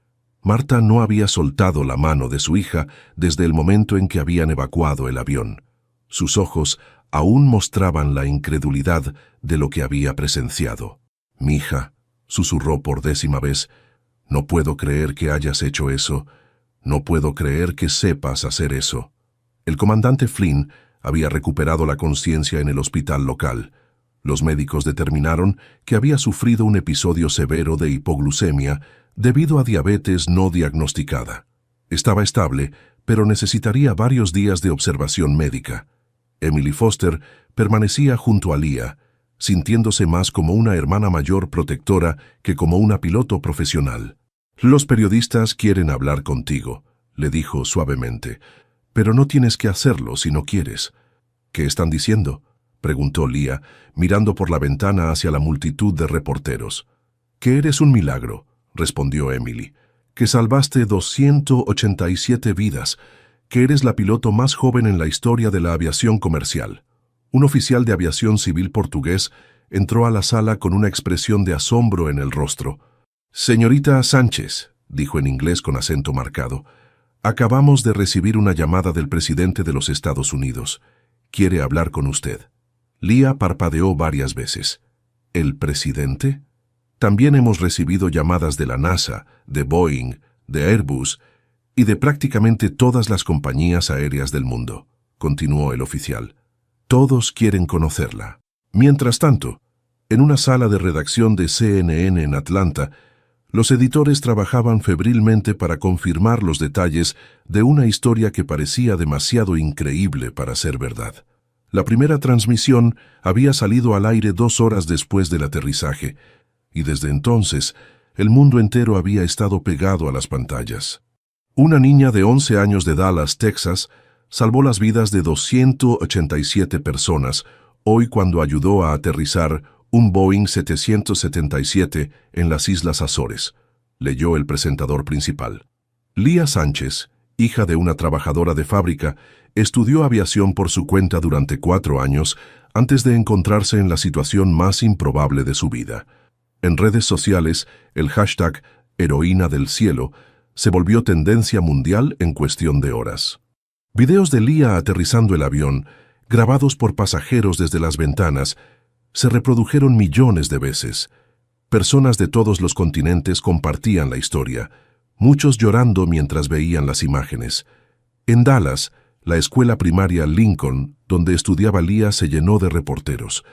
Marta no había soltado la mano de su hija desde el momento en que habían evacuado el avión. Sus ojos aún mostraban la incredulidad de lo que había presenciado. «Mija», susurró por 10ª vez, «no puedo creer que hayas hecho eso. No puedo creer que sepas hacer eso». El comandante Flynn había recuperado la conciencia en el hospital local. Los médicos determinaron que había sufrido un episodio severo de hipoglucemia debido a diabetes no diagnosticada. Estaba estable, pero necesitaría varios días de observación médica. Emily Foster permanecía junto a Leah, sintiéndose más como una hermana mayor protectora que como una piloto profesional. «Los periodistas quieren hablar contigo», le dijo suavemente, «pero no tienes que hacerlo si no quieres». «¿Qué están diciendo?», preguntó Leah, mirando por la ventana hacia la multitud de reporteros. «Que eres un milagro», respondió Emily. que salvaste 287 vidas, que eres la piloto más joven en la historia de la aviación comercial. Un oficial de aviación civil portugués entró a la sala con una expresión de asombro en el rostro. «Señorita Sánchez», dijo en inglés con acento marcado, «acabamos de recibir una llamada del presidente de los Estados Unidos. Quiere hablar con usted». Lía parpadeó varias veces. ¿El presidente? También hemos recibido llamadas de la NASA, de Boeing, de Airbus y de prácticamente todas las compañías aéreas del mundo, continuó el oficial. Todos quieren conocerla. Mientras tanto, en una sala de redacción de CNN en Atlanta, los editores trabajaban febrilmente para confirmar los detalles de una historia que parecía demasiado increíble para ser verdad. La primera transmisión había salido al aire 2 horas después del aterrizaje, y desde entonces el mundo entero había estado pegado a las pantallas. Una niña de 11 años de Dallas, Texas, salvó las vidas de 287 personas hoy cuando ayudó a aterrizar un Boeing 777 en las Islas Azores, leyó el presentador principal. Lía Sánchez, hija de una trabajadora de fábrica, estudió aviación por su cuenta durante 4 años antes de encontrarse en la situación más improbable de su vida. En redes sociales, el hashtag Heroína del Cielo se volvió tendencia mundial en cuestión de horas. Videos de Lía aterrizando el avión, grabados por pasajeros desde las ventanas, se reprodujeron millones de veces. Personas de todos los continentes compartían la historia, muchos llorando mientras veían las imágenes. En Dallas, la escuela primaria Lincoln, donde estudiaba Lía, se llenó de reporteros.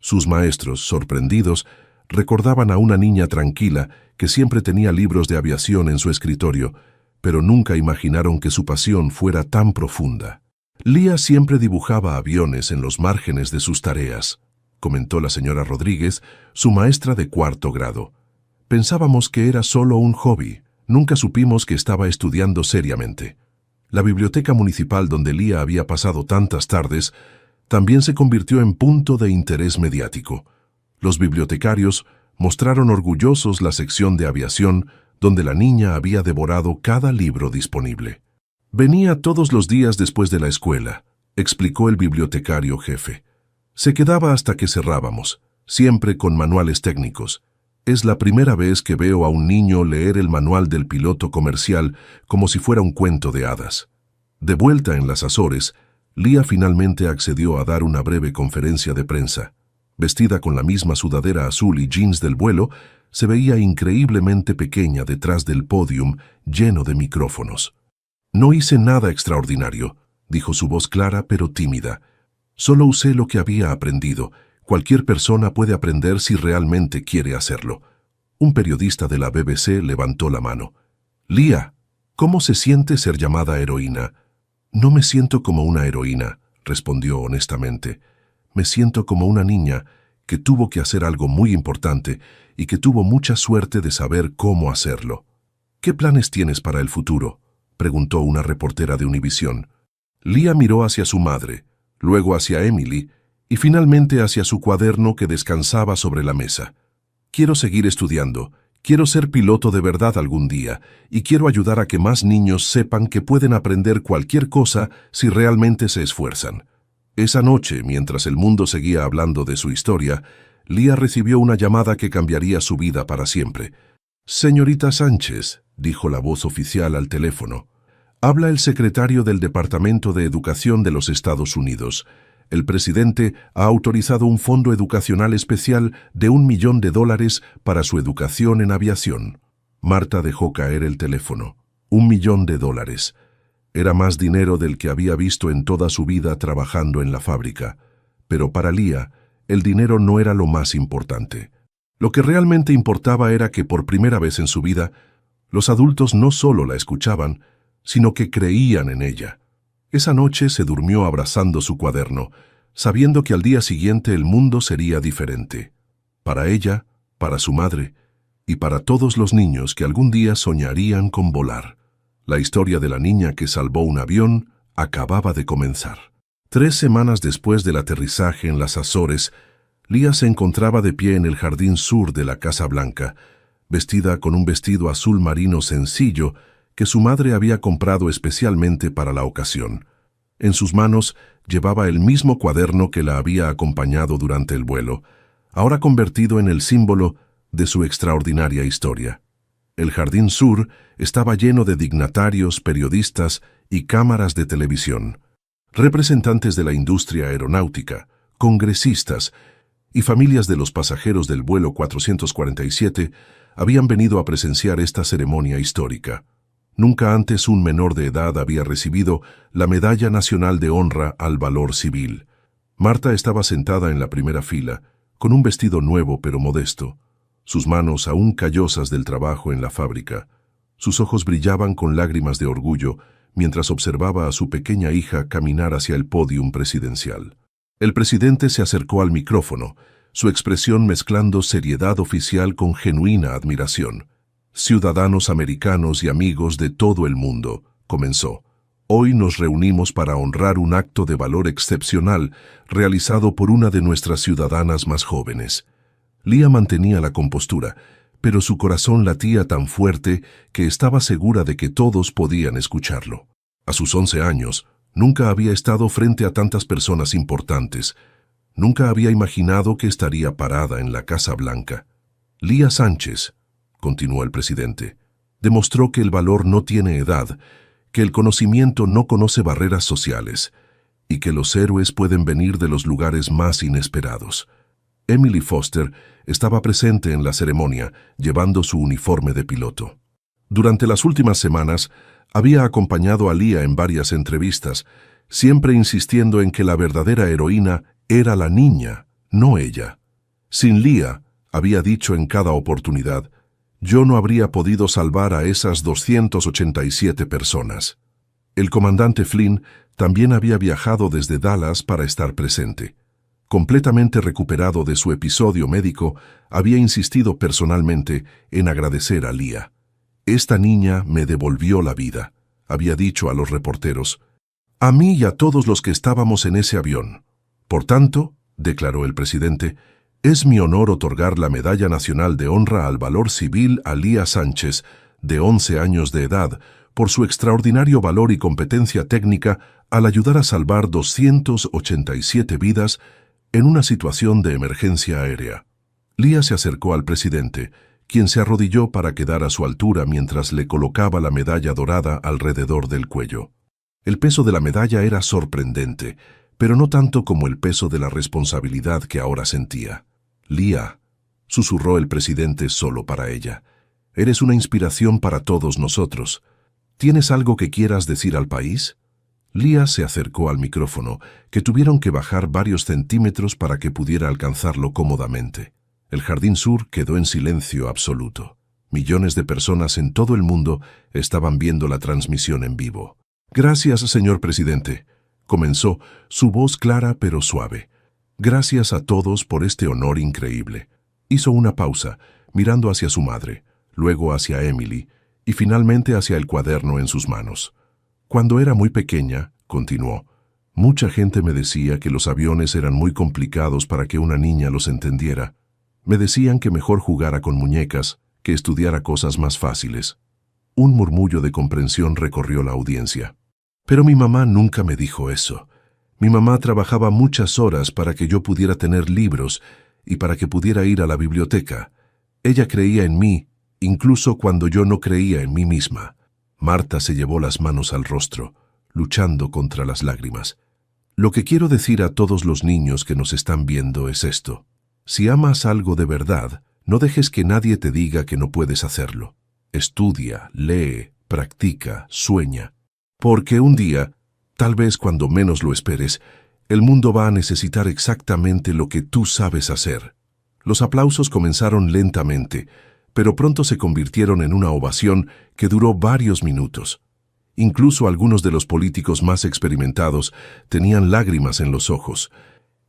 Sus maestros, sorprendidos, recordaban a una niña tranquila que siempre tenía libros de aviación en su escritorio, pero nunca imaginaron que su pasión fuera tan profunda. Lía siempre dibujaba aviones en los márgenes de sus tareas, comentó la señora Rodríguez, su maestra de 4º grado. Pensábamos que era solo un hobby, nunca supimos que estaba estudiando seriamente. La biblioteca municipal donde Lía había pasado tantas tardes también se convirtió en punto de interés mediático. Los bibliotecarios mostraron orgullosos la sección de aviación donde la niña había devorado cada libro disponible. Venía todos los días después de la escuela, explicó el bibliotecario jefe. Se quedaba hasta que cerrábamos, siempre con manuales técnicos. Es la primera vez que veo a un niño leer el manual del piloto comercial como si fuera un cuento de hadas. De vuelta en las Azores, Lía finalmente accedió a dar una breve conferencia de prensa. Vestida con la misma sudadera azul y jeans del vuelo, se veía increíblemente pequeña detrás del pódium lleno de micrófonos. «No hice nada extraordinario», dijo su voz clara pero tímida. «Solo usé lo que había aprendido. Cualquier persona puede aprender si realmente quiere hacerlo». Un periodista de la BBC levantó la mano. «Lía, ¿cómo se siente ser llamada heroína?» «No me siento como una heroína», respondió honestamente. «Me siento como una niña que tuvo que hacer algo muy importante y que tuvo mucha suerte de saber cómo hacerlo». «¿Qué planes tienes para el futuro?», preguntó una reportera de Univisión. Lía miró hacia su madre, luego hacia Emily y finalmente hacia su cuaderno que descansaba sobre la mesa. «Quiero seguir estudiando, quiero ser piloto de verdad algún día y quiero ayudar a que más niños sepan que pueden aprender cualquier cosa si realmente se esfuerzan». Esa noche, mientras el mundo seguía hablando de su historia, Lía recibió una llamada que cambiaría su vida para siempre. «Señorita Sánchez», dijo la voz oficial al teléfono, «habla el secretario del Departamento de Educación de los Estados Unidos. El presidente ha autorizado un fondo educacional especial de $1 millón para su educación en aviación». Marta dejó caer el teléfono. $1 millón. Era más dinero del que había visto en toda su vida trabajando en la fábrica. Pero para Lía, el dinero no era lo más importante. Lo que realmente importaba era que por primera vez en su vida, los adultos no solo la escuchaban, sino que creían en ella. Esa noche se durmió abrazando su cuaderno, sabiendo que al día siguiente el mundo sería diferente. Para ella, para su madre y para todos los niños que algún día soñarían con volar. La historia de la niña que salvó un avión acababa de comenzar. 3 semanas después del aterrizaje en las Azores, Lía se encontraba de pie en el jardín sur de la Casa Blanca, vestida con un vestido azul marino sencillo que su madre había comprado especialmente para la ocasión. En sus manos llevaba el mismo cuaderno que la había acompañado durante el vuelo, ahora convertido en el símbolo de su extraordinaria historia. El Jardín Sur estaba lleno de dignatarios, periodistas y cámaras de televisión, representantes de la industria aeronáutica, congresistas y familias de los pasajeros del vuelo 447 habían venido a presenciar esta ceremonia histórica. Nunca antes un menor de edad había recibido la Medalla Nacional de Honra al Valor Civil. Marta estaba sentada en la primera fila, con un vestido nuevo pero modesto, sus manos aún callosas del trabajo en la fábrica. Sus ojos brillaban con lágrimas de orgullo mientras observaba a su pequeña hija caminar hacia el pódium presidencial. El presidente se acercó al micrófono, su expresión mezclando seriedad oficial con genuina admiración. «Ciudadanos americanos y amigos de todo el mundo», comenzó. «Hoy nos reunimos para honrar un acto de valor excepcional realizado por una de nuestras ciudadanas más jóvenes». Lía mantenía la compostura, pero su corazón latía tan fuerte que estaba segura de que todos podían escucharlo. A sus 11 años, nunca había estado frente a tantas personas importantes. Nunca había imaginado que estaría parada en la Casa Blanca. Lía Sánchez, continuó el presidente, demostró que el valor no tiene edad, que el conocimiento no conoce barreras sociales y que los héroes pueden venir de los lugares más inesperados. Emily Foster estaba presente en la ceremonia, llevando su uniforme de piloto. Durante las últimas semanas, había acompañado a Lía en varias entrevistas, siempre insistiendo en que la verdadera heroína era la niña, no ella. Sin Lía, había dicho en cada oportunidad, yo no habría podido salvar a esas 287 personas. El comandante Flynn también había viajado desde Dallas para estar presente. Completamente recuperado de su episodio médico, había insistido personalmente en agradecer a Lía. «Esta niña me devolvió la vida», había dicho a los reporteros, «a mí y a todos los que estábamos en ese avión. Por tanto», declaró el presidente, «es mi honor otorgar la Medalla Nacional de Honra al Valor Civil a Lía Sánchez, de 11 años de edad, por su extraordinario valor y competencia técnica al ayudar a salvar 287 vidas en una situación de emergencia aérea». Lía se acercó al presidente, quien se arrodilló para quedar a su altura mientras le colocaba la medalla dorada alrededor del cuello. El peso de la medalla era sorprendente, pero no tanto como el peso de la responsabilidad que ahora sentía. «Lía», susurró el presidente solo para ella, «eres una inspiración para todos nosotros. ¿Tienes algo que quieras decir al país?» Lía se acercó al micrófono, que tuvieron que bajar varios centímetros para que pudiera alcanzarlo cómodamente. El Jardín Sur quedó en silencio absoluto. Millones de personas en todo el mundo estaban viendo la transmisión en vivo. «Gracias, señor presidente», comenzó, su voz clara pero suave. «Gracias a todos por este honor increíble». Hizo una pausa, mirando hacia su madre, luego hacia Emily y finalmente hacia el cuaderno en sus manos. «Cuando era muy pequeña», continuó, «mucha gente me decía que los aviones eran muy complicados para que una niña los entendiera. Me decían que mejor jugara con muñecas, que estudiara cosas más fáciles». Un murmullo de comprensión recorrió la audiencia. «Pero mi mamá nunca me dijo eso. Mi mamá trabajaba muchas horas para que yo pudiera tener libros y para que pudiera ir a la biblioteca. Ella creía en mí, incluso cuando yo no creía en mí misma». Marta se llevó las manos al rostro, luchando contra las lágrimas. «Lo que quiero decir a todos los niños que nos están viendo es esto. Si amas algo de verdad, no dejes que nadie te diga que no puedes hacerlo. Estudia, lee, practica, sueña. Porque un día, tal vez cuando menos lo esperes, el mundo va a necesitar exactamente lo que tú sabes hacer». Los aplausos comenzaron lentamente, pero pronto se convirtieron en una ovación que duró varios minutos. Incluso algunos de los políticos más experimentados tenían lágrimas en los ojos.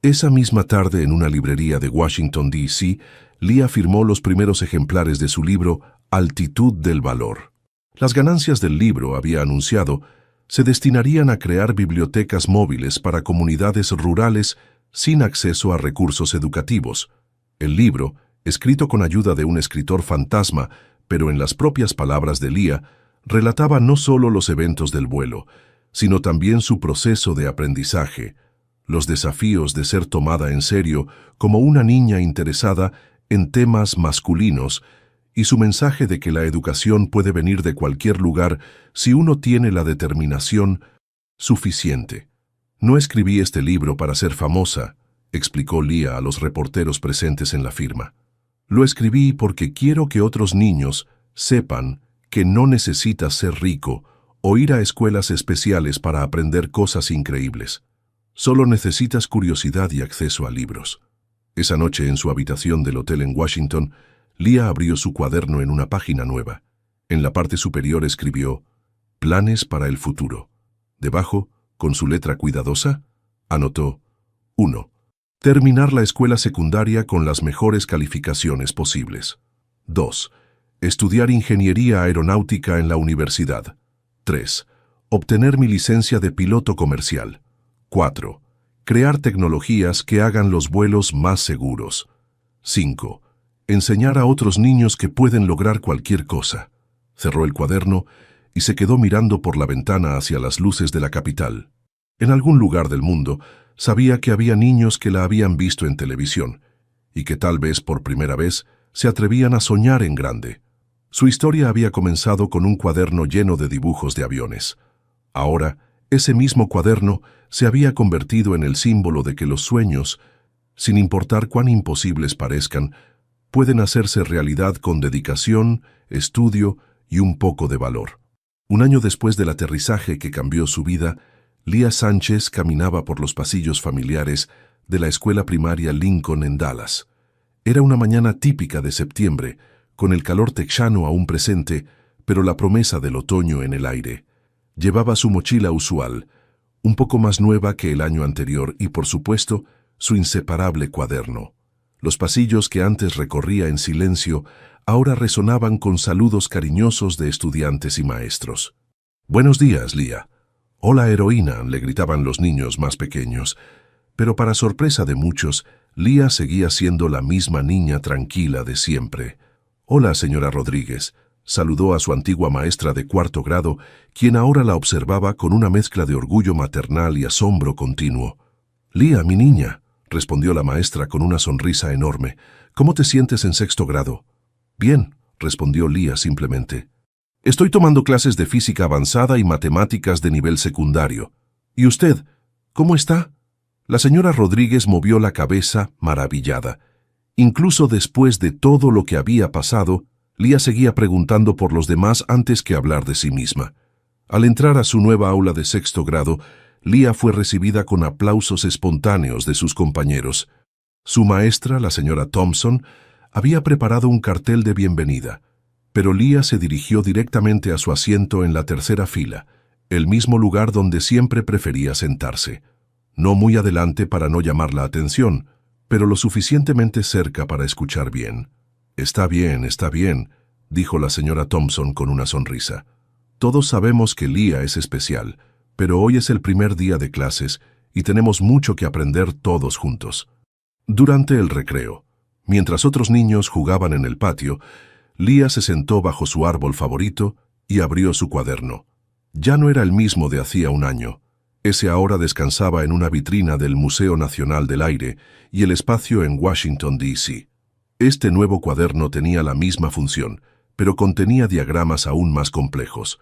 Esa misma tarde, en una librería de Washington, D.C., Lía firmó los primeros ejemplares de su libro Altitud del Valor. Las ganancias del libro, había anunciado, se destinarían a crear bibliotecas móviles para comunidades rurales sin acceso a recursos educativos. El libro, escrito con ayuda de un escritor fantasma, pero en las propias palabras de Leah, relataba no solo los eventos del vuelo, sino también su proceso de aprendizaje, los desafíos de ser tomada en serio como una niña interesada en temas masculinos y su mensaje de que la educación puede venir de cualquier lugar si uno tiene la determinación suficiente. No escribí este libro para ser famosa, explicó Leah a los reporteros presentes en la firma. Lo escribí porque quiero que otros niños sepan que no necesitas ser rico o ir a escuelas especiales para aprender cosas increíbles. Solo necesitas curiosidad y acceso a libros. Esa noche en su habitación del hotel en Washington, Leah abrió su cuaderno en una página nueva. En la parte superior escribió «Planes para el futuro». Debajo, con su letra cuidadosa, anotó 1. Terminar la escuela secundaria con las mejores calificaciones posibles. 2. Estudiar ingeniería aeronáutica en la universidad. 3. Obtener mi licencia de piloto comercial. 4. Crear tecnologías que hagan los vuelos más seguros. 5. Enseñar a otros niños que pueden lograr cualquier cosa. Cerró el cuaderno y se quedó mirando por la ventana hacia las luces de la capital. En algún lugar del mundo, sabía que había niños que la habían visto en televisión y que tal vez por primera vez se atrevían a soñar en grande. Su historia había comenzado con un cuaderno lleno de dibujos de aviones. Ahora, ese mismo cuaderno se había convertido en el símbolo de que los sueños, sin importar cuán imposibles parezcan, pueden hacerse realidad con dedicación, estudio y un poco de valor. Un año después del aterrizaje que cambió su vida, Leah Sánchez caminaba por los pasillos familiares de la escuela primaria Lincoln en Dallas. Era una mañana típica de septiembre, con el calor texano aún presente, pero la promesa del otoño en el aire. Llevaba su mochila usual, un poco más nueva que el año anterior y, por supuesto, su inseparable cuaderno. Los pasillos que antes recorría en silencio ahora resonaban con saludos cariñosos de estudiantes y maestros. «Buenos días, Leah». «Hola, heroína», le gritaban los niños más pequeños. Pero para sorpresa de muchos, Leah seguía siendo la misma niña tranquila de siempre. «Hola, señora Rodríguez», saludó a su antigua maestra de 4º grado, quien ahora la observaba con una mezcla de orgullo maternal y asombro continuo. «Leah, mi niña», respondió la maestra con una sonrisa enorme. «¿Cómo te sientes en 6º grado?» «Bien», respondió Leah simplemente. «Estoy tomando clases de física avanzada y matemáticas de nivel secundario. ¿Y usted? ¿Cómo está?» La señora Rodríguez movió la cabeza maravillada. Incluso después de todo lo que había pasado, Leah seguía preguntando por los demás antes que hablar de sí misma. Al entrar a su nueva aula de 6º grado, Leah fue recibida con aplausos espontáneos de sus compañeros. Su maestra, la señora Thompson, había preparado un cartel de bienvenida, pero Leah se dirigió directamente a su asiento en la 3ª fila, el mismo lugar donde siempre prefería sentarse. No muy adelante para no llamar la atención, pero lo suficientemente cerca para escuchar bien. Está bien», dijo la señora Thompson con una sonrisa. «Todos sabemos que Leah es especial, pero hoy es el primer día de clases y tenemos mucho que aprender todos juntos». Durante el recreo, mientras otros niños jugaban en el patio, Leah se sentó bajo su árbol favorito y abrió su cuaderno. Ya no era el mismo de hacía un año. Ese ahora descansaba en una vitrina del Museo Nacional del Aire y el espacio en Washington, D.C. Este nuevo cuaderno tenía la misma función, pero contenía diagramas aún más complejos.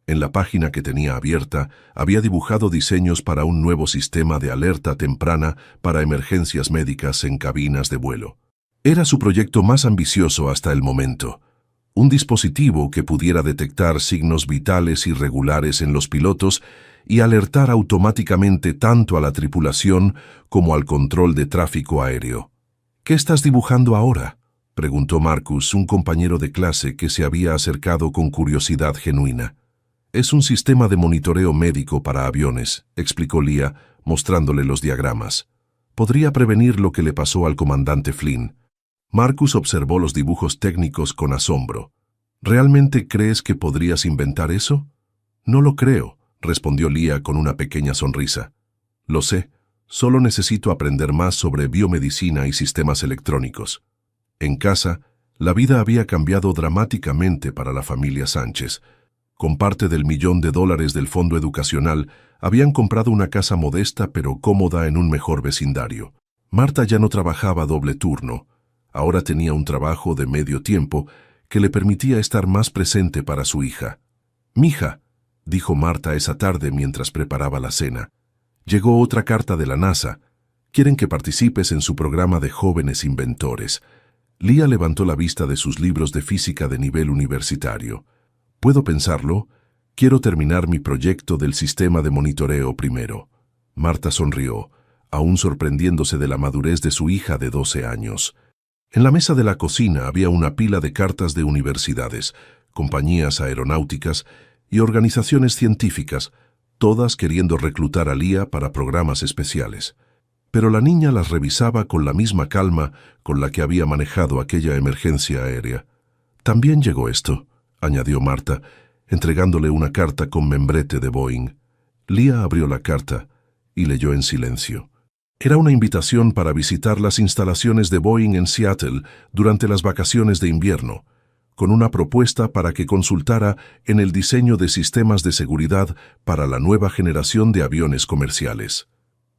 En la página que tenía abierta, había dibujado diseños para un nuevo sistema de alerta temprana para emergencias médicas en cabinas de vuelo. Era su proyecto más ambicioso hasta el momento. Un dispositivo que pudiera detectar signos vitales irregulares en los pilotos y alertar automáticamente tanto a la tripulación como al control de tráfico aéreo. «¿Qué estás dibujando ahora?», preguntó Marcus, un compañero de clase que se había acercado con curiosidad genuina. «Es un sistema de monitoreo médico para aviones», explicó Leah, mostrándole los diagramas. «Podría prevenir lo que le pasó al comandante Flynn». Marcus observó los dibujos técnicos con asombro. «¿Realmente crees que podrías inventar eso?» «No lo creo», respondió Leah con una pequeña sonrisa. «Lo sé, solo necesito aprender más sobre biomedicina y sistemas electrónicos». En casa, la vida había cambiado dramáticamente para la familia Sánchez. Con parte del $1.000.000 del fondo educacional, habían comprado una casa modesta pero cómoda en un mejor vecindario. Marta ya no trabajaba doble turno. Ahora tenía un trabajo de medio tiempo que le permitía estar más presente para su hija. «Mija», dijo Marta esa tarde mientras preparaba la cena, «llegó otra carta de la NASA. Quieren que participes en su programa de jóvenes inventores». Lía levantó la vista de sus libros de física de nivel universitario. «¿Puedo pensarlo? Quiero terminar mi proyecto del sistema de monitoreo primero». Marta sonrió, aún sorprendiéndose de la madurez de su hija de 12 años. En la mesa de la cocina había una pila de cartas de universidades, compañías aeronáuticas y organizaciones científicas, todas queriendo reclutar a Lía para programas especiales. Pero la niña las revisaba con la misma calma con la que había manejado aquella emergencia aérea. «También llegó esto», añadió Marta, entregándole una carta con membrete de Boeing. Lía abrió la carta y leyó en silencio. Era una invitación para visitar las instalaciones de Boeing en Seattle durante las vacaciones de invierno, con una propuesta para que consultara en el diseño de sistemas de seguridad para la nueva generación de aviones comerciales.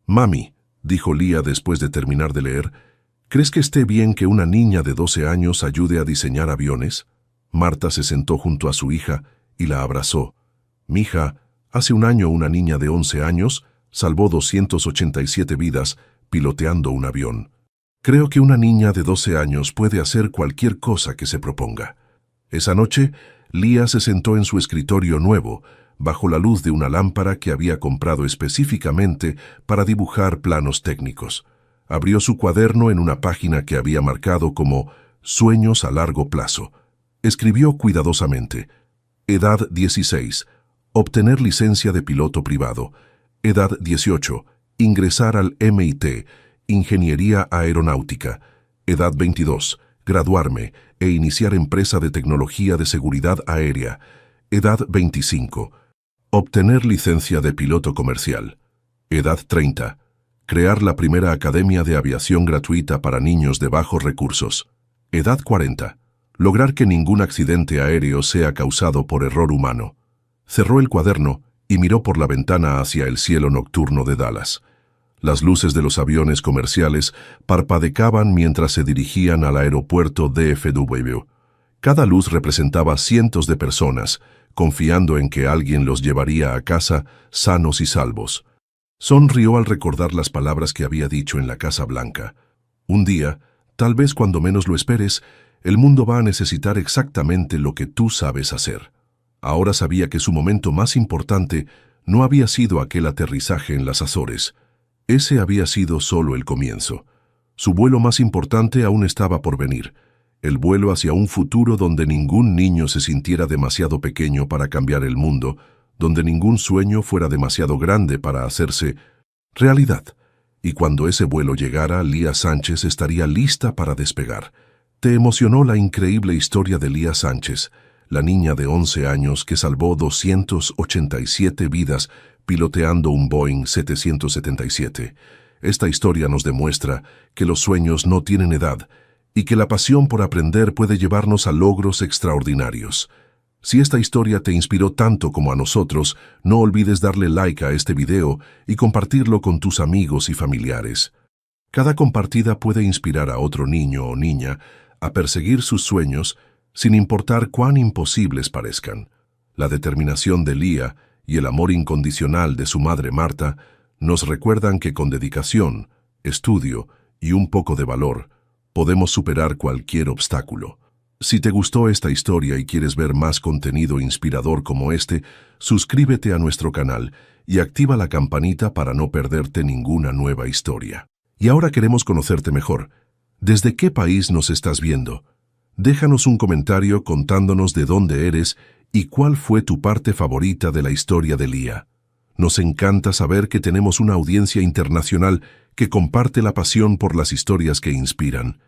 «Mami», dijo Lía después de terminar de leer, «¿crees que esté bien que una niña de 12 años ayude a diseñar aviones?» Marta se sentó junto a su hija y la abrazó. «Mija, hace un año una niña de 11 años salvó 287 vidas piloteando un avión. Creo que una niña de 12 años puede hacer cualquier cosa que se proponga». Esa noche, Lía se sentó en su escritorio nuevo, bajo la luz de una lámpara que había comprado específicamente para dibujar planos técnicos. Abrió su cuaderno en una página que había marcado como «Sueños a largo plazo». Escribió cuidadosamente: edad 16, obtener licencia de piloto privado. Edad 18, ingresar al MIT, Ingeniería Aeronáutica. Edad 22, graduarme e iniciar empresa de tecnología de seguridad aérea. Edad 25, obtener licencia de piloto comercial. Edad 30, crear la primera academia de aviación gratuita para niños de bajos recursos. Edad 40, lograr que ningún accidente aéreo sea causado por error humano. Cerró el cuaderno y miró por la ventana hacia el cielo nocturno de Dallas. Las luces de los aviones comerciales parpadeaban mientras se dirigían al aeropuerto DFW. Cada luz representaba cientos de personas, confiando en que alguien los llevaría a casa sanos y salvos. Sonrió al recordar las palabras que había dicho en la Casa Blanca. Un día, tal vez cuando menos lo esperes, el mundo va a necesitar exactamente lo que tú sabes hacer. Ahora sabía que su momento más importante no había sido aquel aterrizaje en las Azores. Ese había sido solo el comienzo. Su vuelo más importante aún estaba por venir. El vuelo hacia un futuro donde ningún niño se sintiera demasiado pequeño para cambiar el mundo, donde ningún sueño fuera demasiado grande para hacerse realidad. Y cuando ese vuelo llegara, Lía Sánchez estaría lista para despegar. Te emocionó la increíble historia de Lía Sánchez, la niña de 11 años que salvó 287 vidas piloteando un Boeing 777. Esta historia nos demuestra que los sueños no tienen edad y que la pasión por aprender puede llevarnos a logros extraordinarios. Si esta historia te inspiró tanto como a nosotros, no olvides darle like a este video y compartirlo con tus amigos y familiares. Cada compartida puede inspirar a otro niño o niña a perseguir sus sueños sin importar cuán imposibles parezcan. La determinación de Lía y el amor incondicional de su madre Marta nos recuerdan que con dedicación, estudio y un poco de valor, podemos superar cualquier obstáculo. Si te gustó esta historia y quieres ver más contenido inspirador como este, suscríbete a nuestro canal y activa la campanita para no perderte ninguna nueva historia. Y ahora queremos conocerte mejor. ¿Desde qué país nos estás viendo? Déjanos un comentario contándonos de dónde eres y cuál fue tu parte favorita de la historia de Lía. Nos encanta saber que tenemos una audiencia internacional que comparte la pasión por las historias que inspiran.